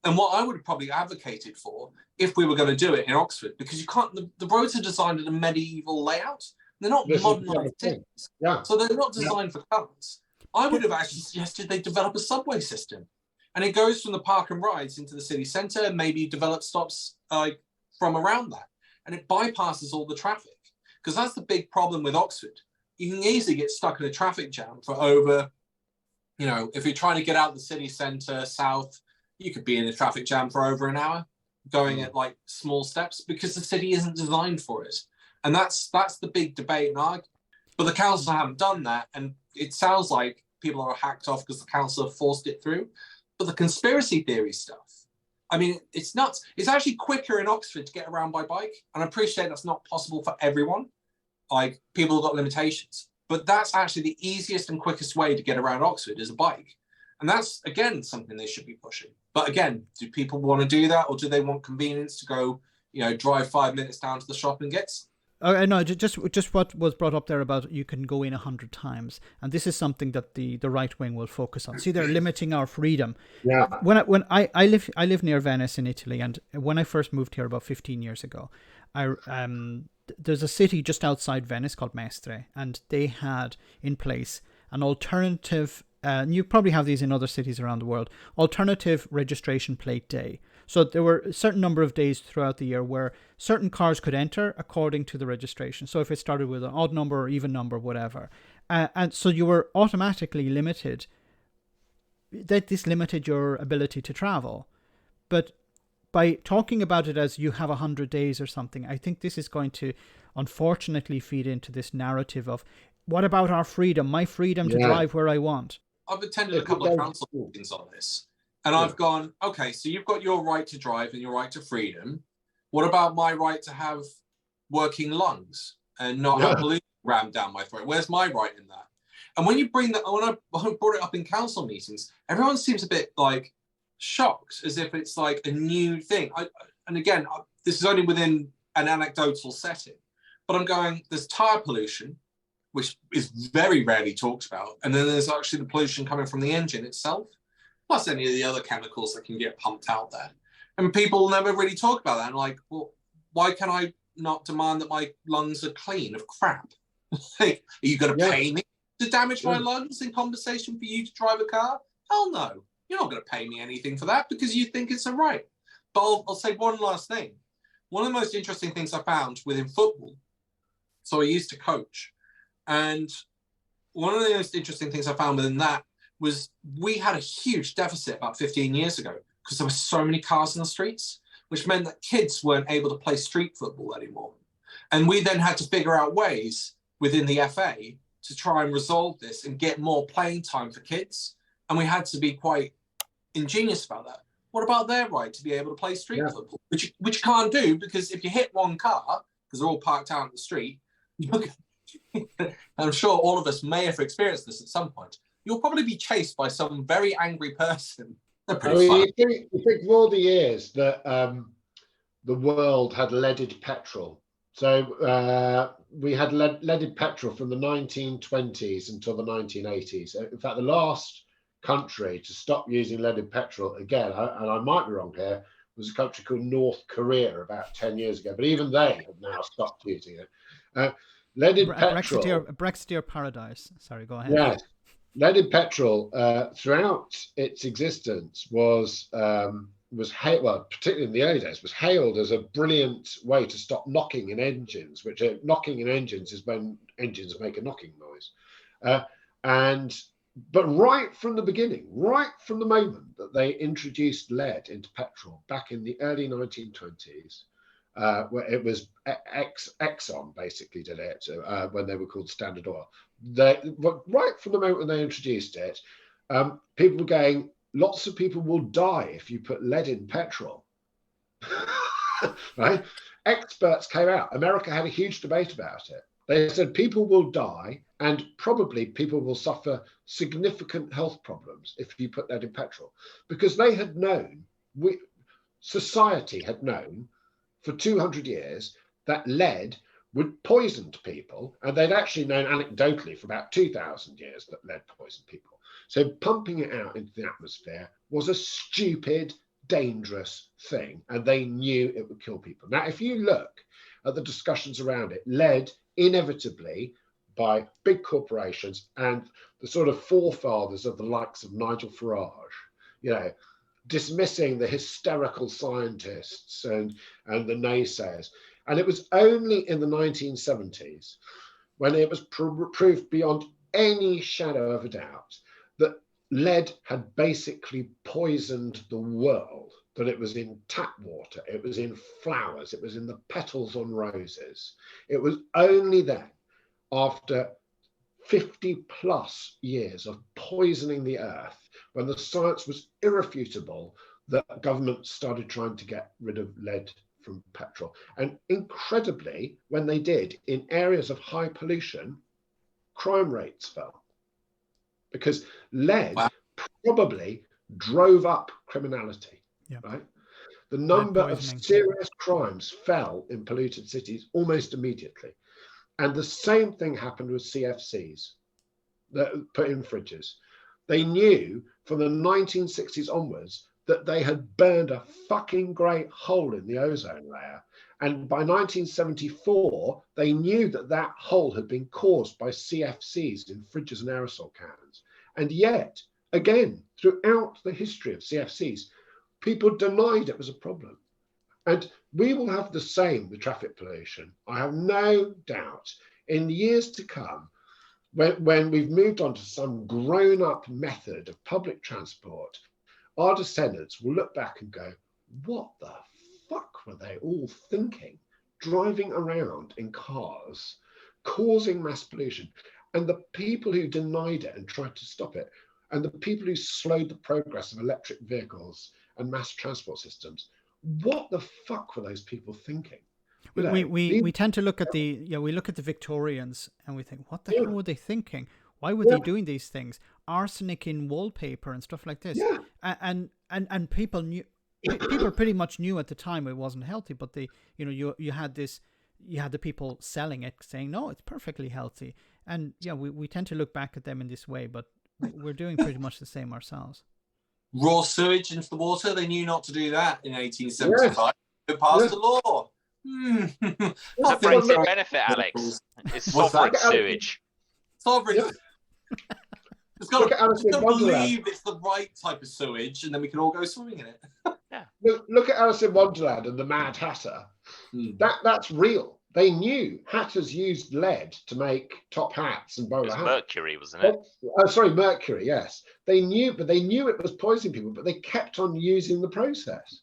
And what I would have probably advocated for if we were going to do it in Oxford, because you can't, the roads are designed in a medieval layout. They're not modernized cities. So they're not designed for cars. I would have actually suggested they develop a subway system, and it goes from the park and rides into the city centre, and maybe develop stops from around that, and it bypasses all the traffic, because that's the big problem with Oxford. You can easily get stuck in a traffic jam for over, you know, if you're trying to get out the city centre south, you could be in a traffic jam for over an hour, going at like small steps, because the city isn't designed for it. And that's the big debate and argument. But the council haven't done that, and it sounds like people are hacked off because the council have forced it through. But the conspiracy theory stuff, I mean, it's nuts. It's actually quicker in Oxford to get around by bike, and I appreciate that's not possible for everyone. Like, people have got limitations, but that's actually the easiest and quickest way to get around Oxford is a bike. And that's, again, something they should be pushing. But again, do people want to do that, or do they want convenience to go, you know, drive 5 minutes down to the shop and get? No, just what was brought up there about you can go in 100 times, and this is something that the right wing will focus on. See, they're limiting our freedom. Yeah. When I live near Venice in Italy, and when I first moved here about 15 years ago, there's a city just outside Venice called Mestre, and they had in place an alternative. And you probably have these in other cities around the world, alternative registration plate day. So there were a certain number of days throughout the year where certain cars could enter according to the registration. So if it started with an odd number or even number, whatever. And so you were automatically limited. This limited your ability to travel. But by talking about it as you have 100 days or something, I think this is going to unfortunately feed into this narrative of, what about our freedom, my freedom to drive where I want? I've attended a couple of council meetings on this, and I've gone, okay, so you've got your right to drive and your right to freedom. What about my right to have working lungs and not have pollution rammed down my throat? Where's my right in that? And when you bring that, when I brought it up in council meetings, everyone seems a bit like shocked, as if it's like a new thing. And again, this is only within an anecdotal setting, but I'm going, there's tire pollution, which is very rarely talked about. And then there's actually the pollution coming from the engine itself, plus any of the other chemicals that can get pumped out there. And people never really talk about that. And like, well, why can I not demand that my lungs are clean of crap? Like, are you going to pay me to damage my lungs in compensation for you to drive a car? Hell no. You're not going to pay me anything for that because you think it's a right. But I'll say one last thing. One of the most interesting things I found within football, so I used to coach, and one of the most interesting things I found within that was we had a huge deficit about 15 years ago because there were so many cars in the streets, which meant that kids weren't able to play street football anymore. And we then had to figure out ways within the FA to try and resolve this and get more playing time for kids. and we had to be quite ingenious about that. What about their right to be able to play street football, which you can't do, because if you hit one car, because they're all parked out in the street, I'm sure all of us may have experienced this at some point, you'll probably be chased by some very angry person. They're pretty fun. You think of all the years that the world had leaded petrol. So we had leaded petrol from the 1920s until the 1980s. In fact, the last country to stop using leaded petrol, again, and I might be wrong here, was a country called North Korea about 10 years ago, but even they have now stopped using it. Leaded petrol. Brexiteer paradise. Sorry, go ahead. Yes. Leaded petrol throughout its existence was particularly in the early days, was hailed as a brilliant way to stop knocking in engines, which knocking in engines is when engines make a knocking noise. But right from the beginning, right from the moment that they introduced lead into petrol back in the early 1920s, where it was Exxon basically did it when they were called Standard Oil. Right from the moment when they introduced it, people were going, lots of people will die if you put lead in petrol. Right? Experts came out. America had a huge debate about it. They said people will die and probably people will suffer significant health problems if you put lead in petrol, because they had known, society had known for 200 years that lead would poison people, and they'd actually known anecdotally for about 2,000 years that lead poisoned people. So pumping it out into the atmosphere was a stupid, dangerous thing, and they knew it would kill people. Now, if you look at the discussions around it, lead inevitably by big corporations and the sort of forefathers of the likes of Nigel Farage, dismissing the hysterical scientists and the naysayers. And it was only in the 1970s when it was proved beyond any shadow of a doubt that lead had basically poisoned the world, that it was in tap water, it was in flowers, it was in the petals on roses. It was only then, after 50 plus years of poisoning the earth, when the science was irrefutable, that governments started trying to get rid of lead from petrol. And incredibly, when they did, in areas of high pollution, crime rates fell. Because lead probably drove up criminality, right? The number of serious crimes fell in polluted cities almost immediately. And the same thing happened with CFCs that put in fridges. They knew from the 1960s onwards that they had burned a fucking great hole in the ozone layer. And by 1974, they knew that that hole had been caused by CFCs in fridges and aerosol cans. And yet, again, throughout the history of CFCs, people denied it was a problem. And we will have the same with traffic pollution. I have no doubt in the years to come, when we've moved on to some grown-up method of public transport, our descendants will look back and go, what the fuck were they all thinking? Driving around in cars, causing mass pollution. And the people who denied it and tried to stop it, and the people who slowed the progress of electric vehicles and mass transport systems, what the fuck were those people thinking? We tend to look at we look at the Victorians and we think, what the hell were they thinking? Why were they doing these things? Arsenic in wallpaper and stuff like this. And people knew, people pretty much knew at the time it wasn't healthy, but you had the people selling it saying, no, it's perfectly healthy. And we tend to look back at them in this way, but we're doing pretty much the same ourselves. Raw sewage into the water, they knew not to do that in 1875. They passed a law. It's a Brexit benefit, Alex. It's sovereign sewage. Sovereign. It's got to believe it's the right type of sewage, and then we can all go swimming in it. Look at Alice in Wonderland and the Mad Hatter. That's real. They knew hatters used lead to make top hats and bowler hats. Mercury, wasn't it? Sorry, mercury, yes. They knew it was poisoning people, but they kept on using the process.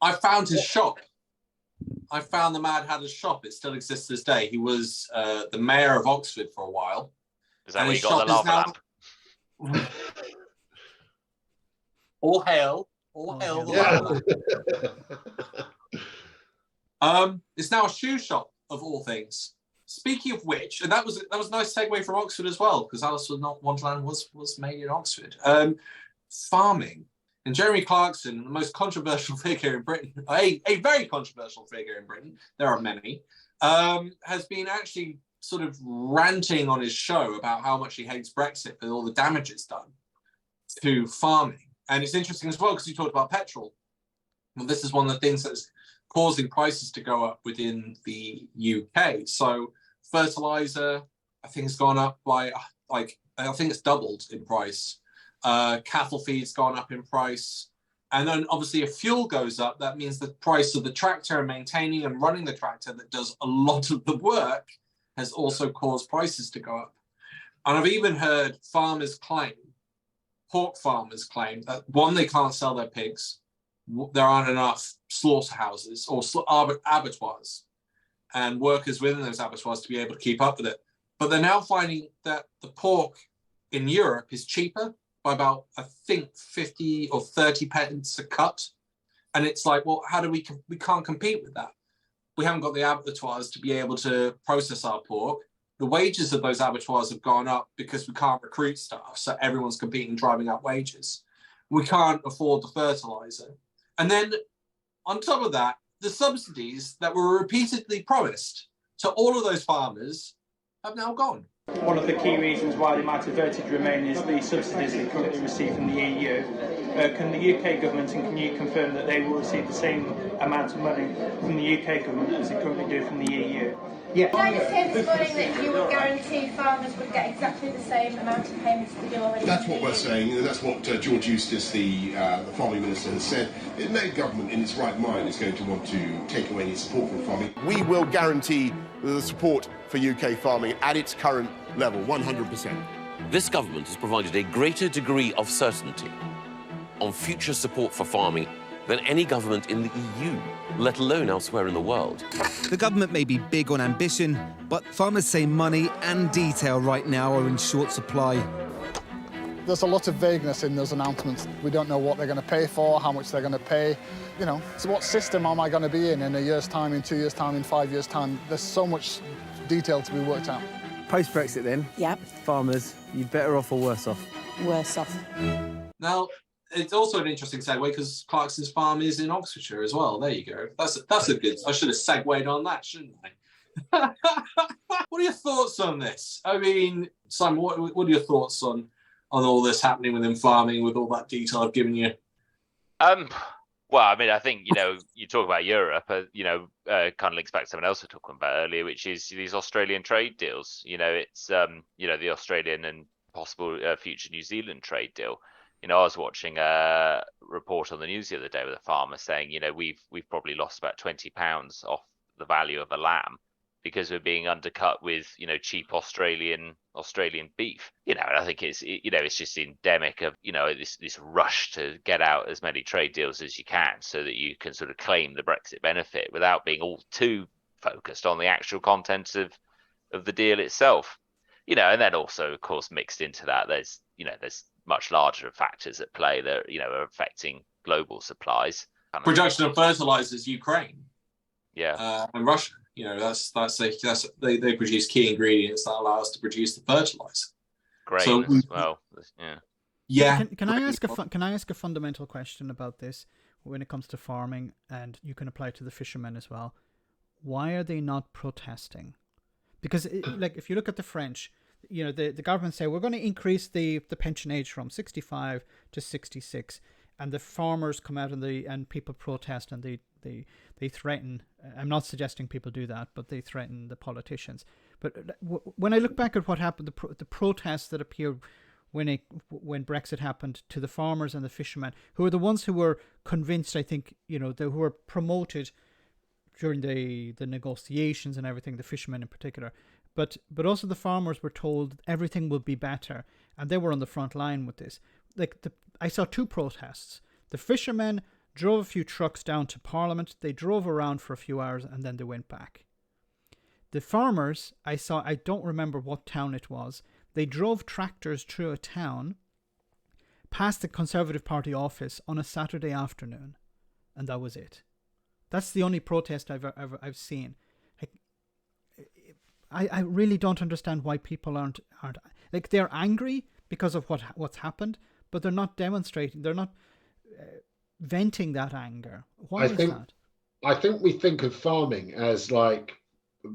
I found his shop. I found the Mad Hatter's shop. It still exists to this day. He was the mayor of Oxford for a while. Is that where you got the lava lamp? All hail the landlord. It's now a shoe shop of all things. Speaking of which, and that was a nice segue from Oxford as well, because Alice Would Not Wonderland was made in Oxford. Farming. And Jeremy Clarkson, the most controversial figure in Britain, a very controversial figure in Britain, there are many, has been actually sort of ranting on his show about how much he hates Brexit and all the damage it's done to farming. And it's interesting as well because he talked about petrol. Well, this is one of the things that's causing prices to go up within the UK. So fertilizer, I think, has gone up by, I think it's doubled in price. Cattle feed's gone up in price. And then obviously if fuel goes up, that means the price of the tractor and maintaining and running the tractor that does a lot of the work has also caused prices to go up. And I've even heard pork farmers claim that, one, they can't sell their pigs. There aren't enough slaughterhouses or abattoirs and workers within those abattoirs to be able to keep up with it. But they're now finding that the pork in Europe is cheaper by about, I think, 50 or 30 pence a cut. And it's like, well, how do we can't compete with that? We haven't got the abattoirs to be able to process our pork. The wages of those abattoirs have gone up because we can't recruit staff. So everyone's competing, driving up wages. We can't afford the fertilizer. And then on top of that, the subsidies that were repeatedly promised to all of those farmers have now gone. One of the key reasons why they might have voted to remain is the subsidies they currently receive from the EU. Can the UK government, and can you confirm that they will receive the same amount of money from the UK government as they currently do from the EU? Yeah. Did I just hear this morning that you would guarantee farmers would get exactly the same amount of payments that you already That's what we're saying. That's what George Eustace, the farming minister, has said. No government in its right mind is going to want to take away any support from farming. We will guarantee the support for UK farming at its current level, 100%. This government has provided a greater degree of certainty on future support for farming than any government in the EU, let alone elsewhere in the world. The government may be big on ambition, but farmers say money and detail right now are in short supply. There's a lot of vagueness in those announcements. We don't know what they're going to pay for, how much they're going to pay. You know, so what system am I going to be in a year's time, in 2 years' time, in 5 years' time? There's so much detail to be worked out. Post-Brexit then, yep. Farmers, you better off or worse off? Worse off. Now, it's also an interesting segue because Clarkson's farm is in Oxfordshire as well. There you go. That's a good. I should have segued on that, shouldn't I? What are your thoughts on this? I mean, Simon, what are your thoughts on all this happening within farming with all that detail I've given you? Well, I mean, I think, you talk about Europe, kind of links back to something else we were talking about earlier, which is these Australian trade deals. It's, the Australian and possible future New Zealand trade deal. I was watching a report on the news the other day with a farmer saying, we've probably lost about £20 off the value of a lamb because we're being undercut with, cheap Australian beef. And I think it's just endemic of, this rush to get out as many trade deals as you can so that you can sort of claim the Brexit benefit without being all too focused on the actual contents of the deal itself. And then also, of course, mixed into that, there's much larger factors at play that are affecting global supplies. Production of fertilizers, Ukraine, and Russia. They produce key ingredients that allow us to produce the fertilizer. Grain as well. Yeah. Can I ask a fundamental question about this when it comes to farming, and you can apply it to the fishermen as well? Why are they not protesting? Because if you look at the French, the government say we're going to increase the pension age from 65 to 66, and the farmers come out and people protest and they threaten. I'm not suggesting people do that, but they threaten the politicians. But when I look back at what happened, the protests that appeared when Brexit happened to the farmers and the fishermen, who are the ones who were convinced, I think, who were promoted during the negotiations and everything, the fishermen in particular. But also the farmers were told everything will be better, and they were on the front line with this. I saw two protests. The fishermen drove a few trucks down to Parliament. They drove around for a few hours, and then they went back. The farmers, I don't remember what town it was. They drove tractors through a town, past the Conservative Party office on a Saturday afternoon, and that was it. That's the only protest I've seen. I really don't understand why people aren't like, they're angry because of what's happened, but they're not demonstrating. They're not venting that anger. Why is that? I think we think of farming as like,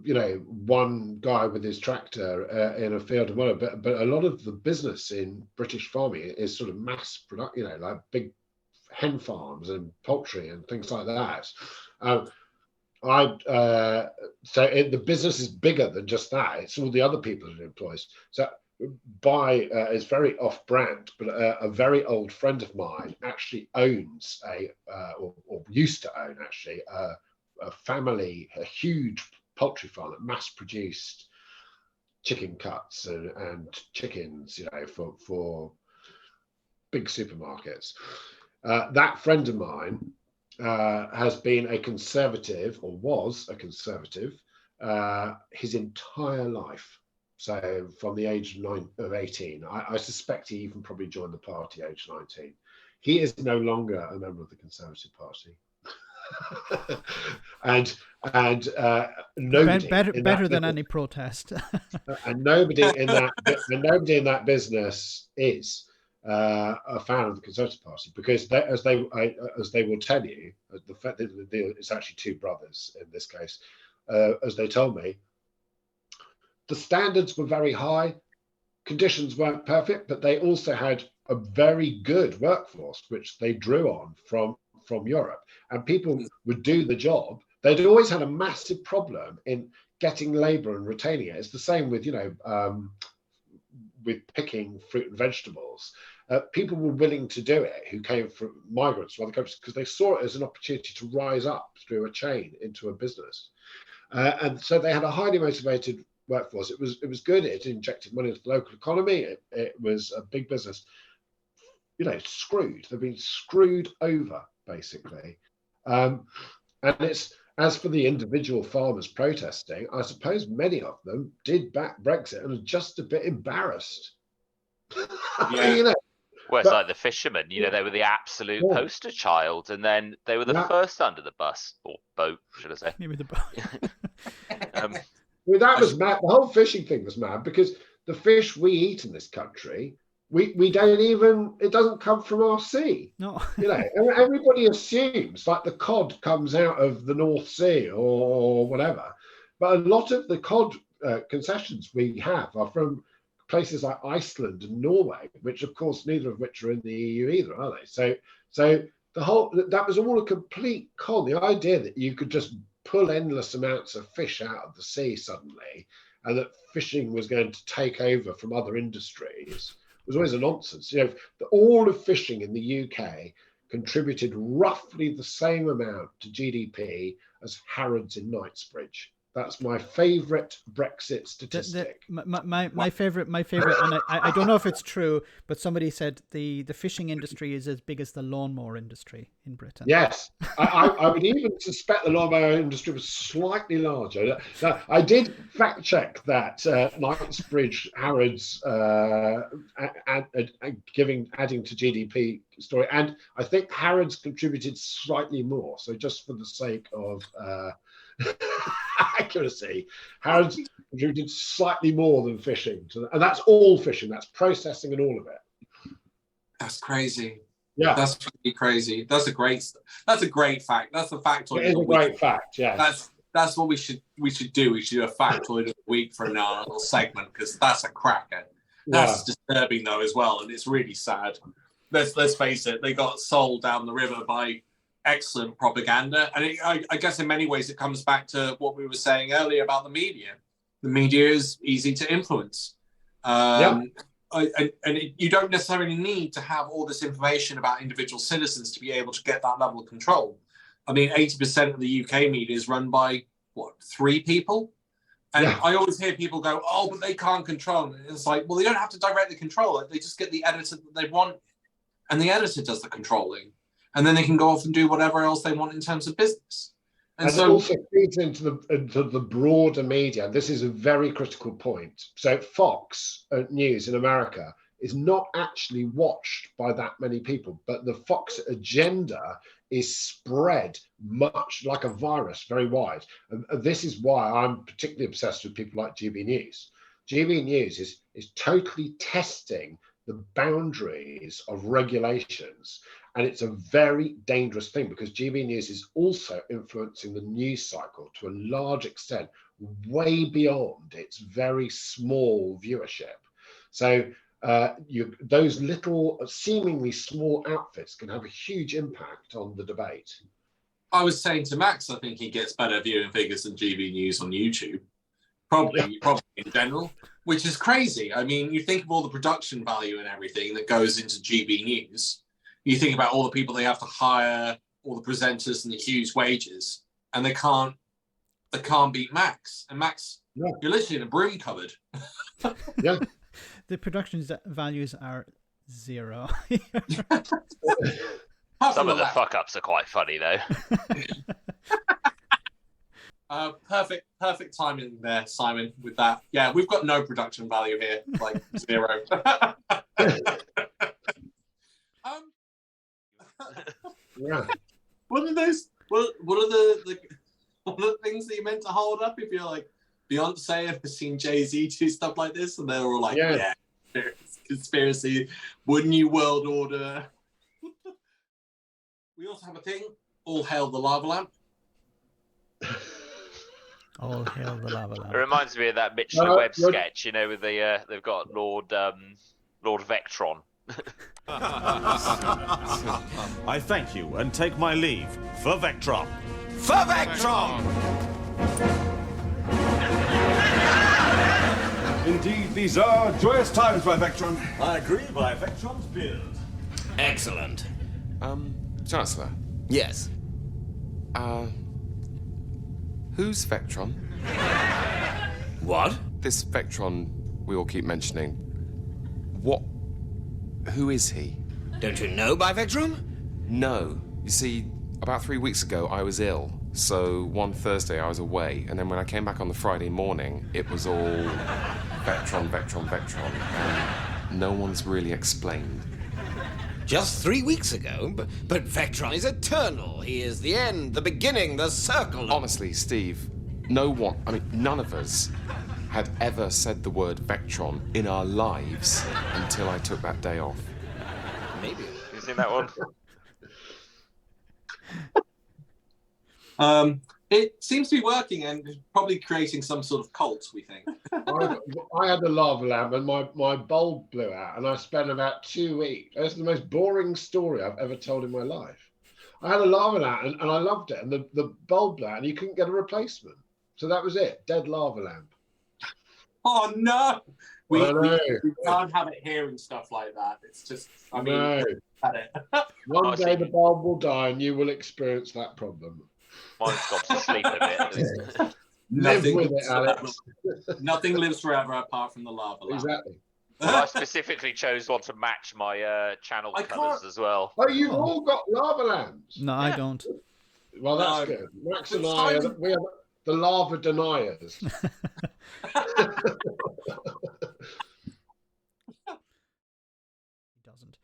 you know, one guy with his tractor in a field and whatever, but a lot of the business in British farming is sort of mass production, you know, like big hen farms and poultry and things like that. The business is bigger than just that. It's all the other people it employs. So is very off-brand, but a very old friend of mine actually owns or used to own actually a huge poultry farm that mass-produced chicken cuts and chickens, you know, for big supermarkets. That friend of mine has been a conservative, or was a conservative, his entire life. So from the age of 18, I suspect he even probably joined the party age 19. He is no longer a member of the Conservative Party. and nobody better than any protest. and nobody in that business is a fan of the Conservative Party, because as they will tell you, the fact that it's actually two brothers in this case, as they told me, the standards were very high, conditions weren't perfect, but they also had a very good workforce which they drew on from Europe, and people would do the job. They'd always had a massive problem in getting labour and retaining it. It's the same with, you know, with picking fruit and vegetables. People were willing to do it who came from migrants from other countries, because they saw it as an opportunity to rise up through a chain into a business. And so they had a highly motivated workforce. It was good. It injected money into the local economy. It was a big business. You know, screwed. They've been screwed over, basically. And it's, as for the individual farmers protesting, I suppose many of them did back Brexit and are just a bit embarrassed. Yeah. You know, well, it's like the fishermen, you know, they were the absolute poster child, and then they were the first under the bus, or boat, should I say. Maybe the boat. Well, that was mad. The whole fishing thing was mad, because the fish we eat in this country, we don't even, it doesn't come from our sea. No. You know, everybody assumes like the cod comes out of the North Sea or whatever, but a lot of the cod concessions we have are from places like Iceland and Norway, which of course neither of which are in the EU either, are they? So the whole, that was all a complete con. The idea that you could just pull endless amounts of fish out of the sea suddenly, and that fishing was going to take over from other industries, was always a nonsense. You know, all of fishing in the UK contributed roughly the same amount to GDP as Harrods in Knightsbridge. That's my favourite Brexit statistic. My favourite, and I don't know if it's true, but somebody said the fishing industry is as big as the lawnmower industry in Britain. Yes, I would even suspect the lawnmower industry was slightly larger. Now, I did fact check that Knightsbridge, Harrods, adding to GDP story, and I think Harrods contributed slightly more. So just for the sake of accuracy, Harrods contributed slightly more than fishing, and that's all fishing. That's processing and all of it. That's crazy. Yeah, that's really crazy. That's a great fact. That's a factoid. It is a great fact. Yeah, that's what we should do. We should do a factoid of the week for our little segment, because that's a cracker. That's disturbing though as well, and it's really sad. Let's face it. They got sold down the river by excellent propaganda, and I guess in many ways it comes back to what we were saying earlier about the media. The media is easy to influence, you don't necessarily need to have all this information about individual citizens to be able to get that level of control. I mean, 80% of the UK media is run by 3 people, and I always hear people go, "Oh, but they can't control it." It's like, well, they don't have to directly control it. They just get the editor that they want, and the editor does the controlling. And then they can go off and do whatever else they want in terms of business. And so it also feeds into the broader media. This is a very critical point. So Fox News in America is not actually watched by that many people, but the Fox agenda is spread much like a virus, very wide. And this is why I'm particularly obsessed with people like GB News. GB News is totally testing the boundaries of regulations, and it's a very dangerous thing because GB News is also influencing the news cycle to a large extent, way beyond its very small viewership. So those little, seemingly small outfits can have a huge impact on the debate. I was saying to Max, I think he gets better viewing figures than GB News on YouTube. Probably in general, which is crazy. I mean, you think of all the production value and everything that goes into GB News. You think about all the people they have to hire, all the presenters and the huge wages, and they can't beat Max. And Max, you're literally in a broom cupboard. Yeah. The production values are zero. Some of the fuck-ups are quite funny, though. Perfect timing there, Simon, with that. Yeah, we've got no production value here, like zero. Yeah. What are those? What are the things that you're meant to hold up if you're like Beyonce? I've seen Jay-Z do stuff like this, and they're all like, yeah conspiracy, would new world order. We also have a thing. All hail the lava lamp. All hail the lava lamp. It reminds me of that Mitchell Webb sketch, you know, with they've got Lord Vectron. I thank you and take my leave. For Vectron. For Vectron! Indeed, these are joyous times by Vectron. I agree by Vectron's beard. Excellent. Chancellor. Yes. Who's Vectron? What? This Vectron we all keep mentioning. Who is he? Don't you know by Vectron? No. You see, about 3 weeks ago I was ill. So one Thursday I was away, and then when I came back on the Friday morning, it was all Vectron, and no one's really explained. Just 3 weeks ago? But Vectron is eternal. He is the end, the beginning, the circle. Honestly, Steve, none of us had ever said the word Vectron in our lives until I took that day off. Maybe. You seen that one? It seems to be working and probably creating some sort of cult, we think. I had a lava lamp and my bulb blew out, and I spent about 2 weeks. That's the most boring story I've ever told in my life. I had a lava lamp and I loved it, and the bulb blew out and you couldn't get a replacement. So that was it, dead lava lamp. Oh no! We can't have it here and stuff like that. It's just, One day the bulb will die and you will experience that problem. Mine's gone to sleep a bit. Live with it, Alex. Nothing lives forever apart from the lava lamp. Exactly. Well, I specifically chose one to match my channel colours as well. Oh, you've all got lava lamps? No, I don't. Well, that's good. Max and I, we are the lava deniers. He doesn't.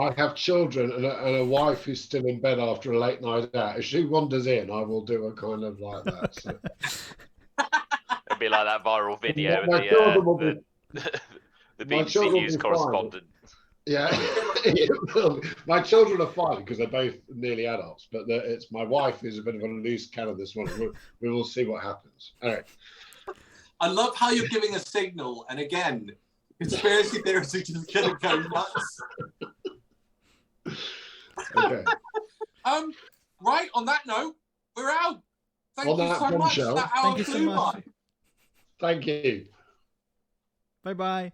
I have children and a wife who's still in bed after a late night out. If she wanders in, I will do a kind of like that. So. It'd be like that viral video of the BBC News correspondent. Yeah, my children are fine because they're both nearly adults, but it's my wife who's a bit of a loose cannon this one. We will see what happens. All right. I love how you're giving a signal, and again, conspiracy theorists are just going to go nuts. Okay. Right, on that note, we're out. Thank you so much. Thank you so much. Thank you. Bye-bye.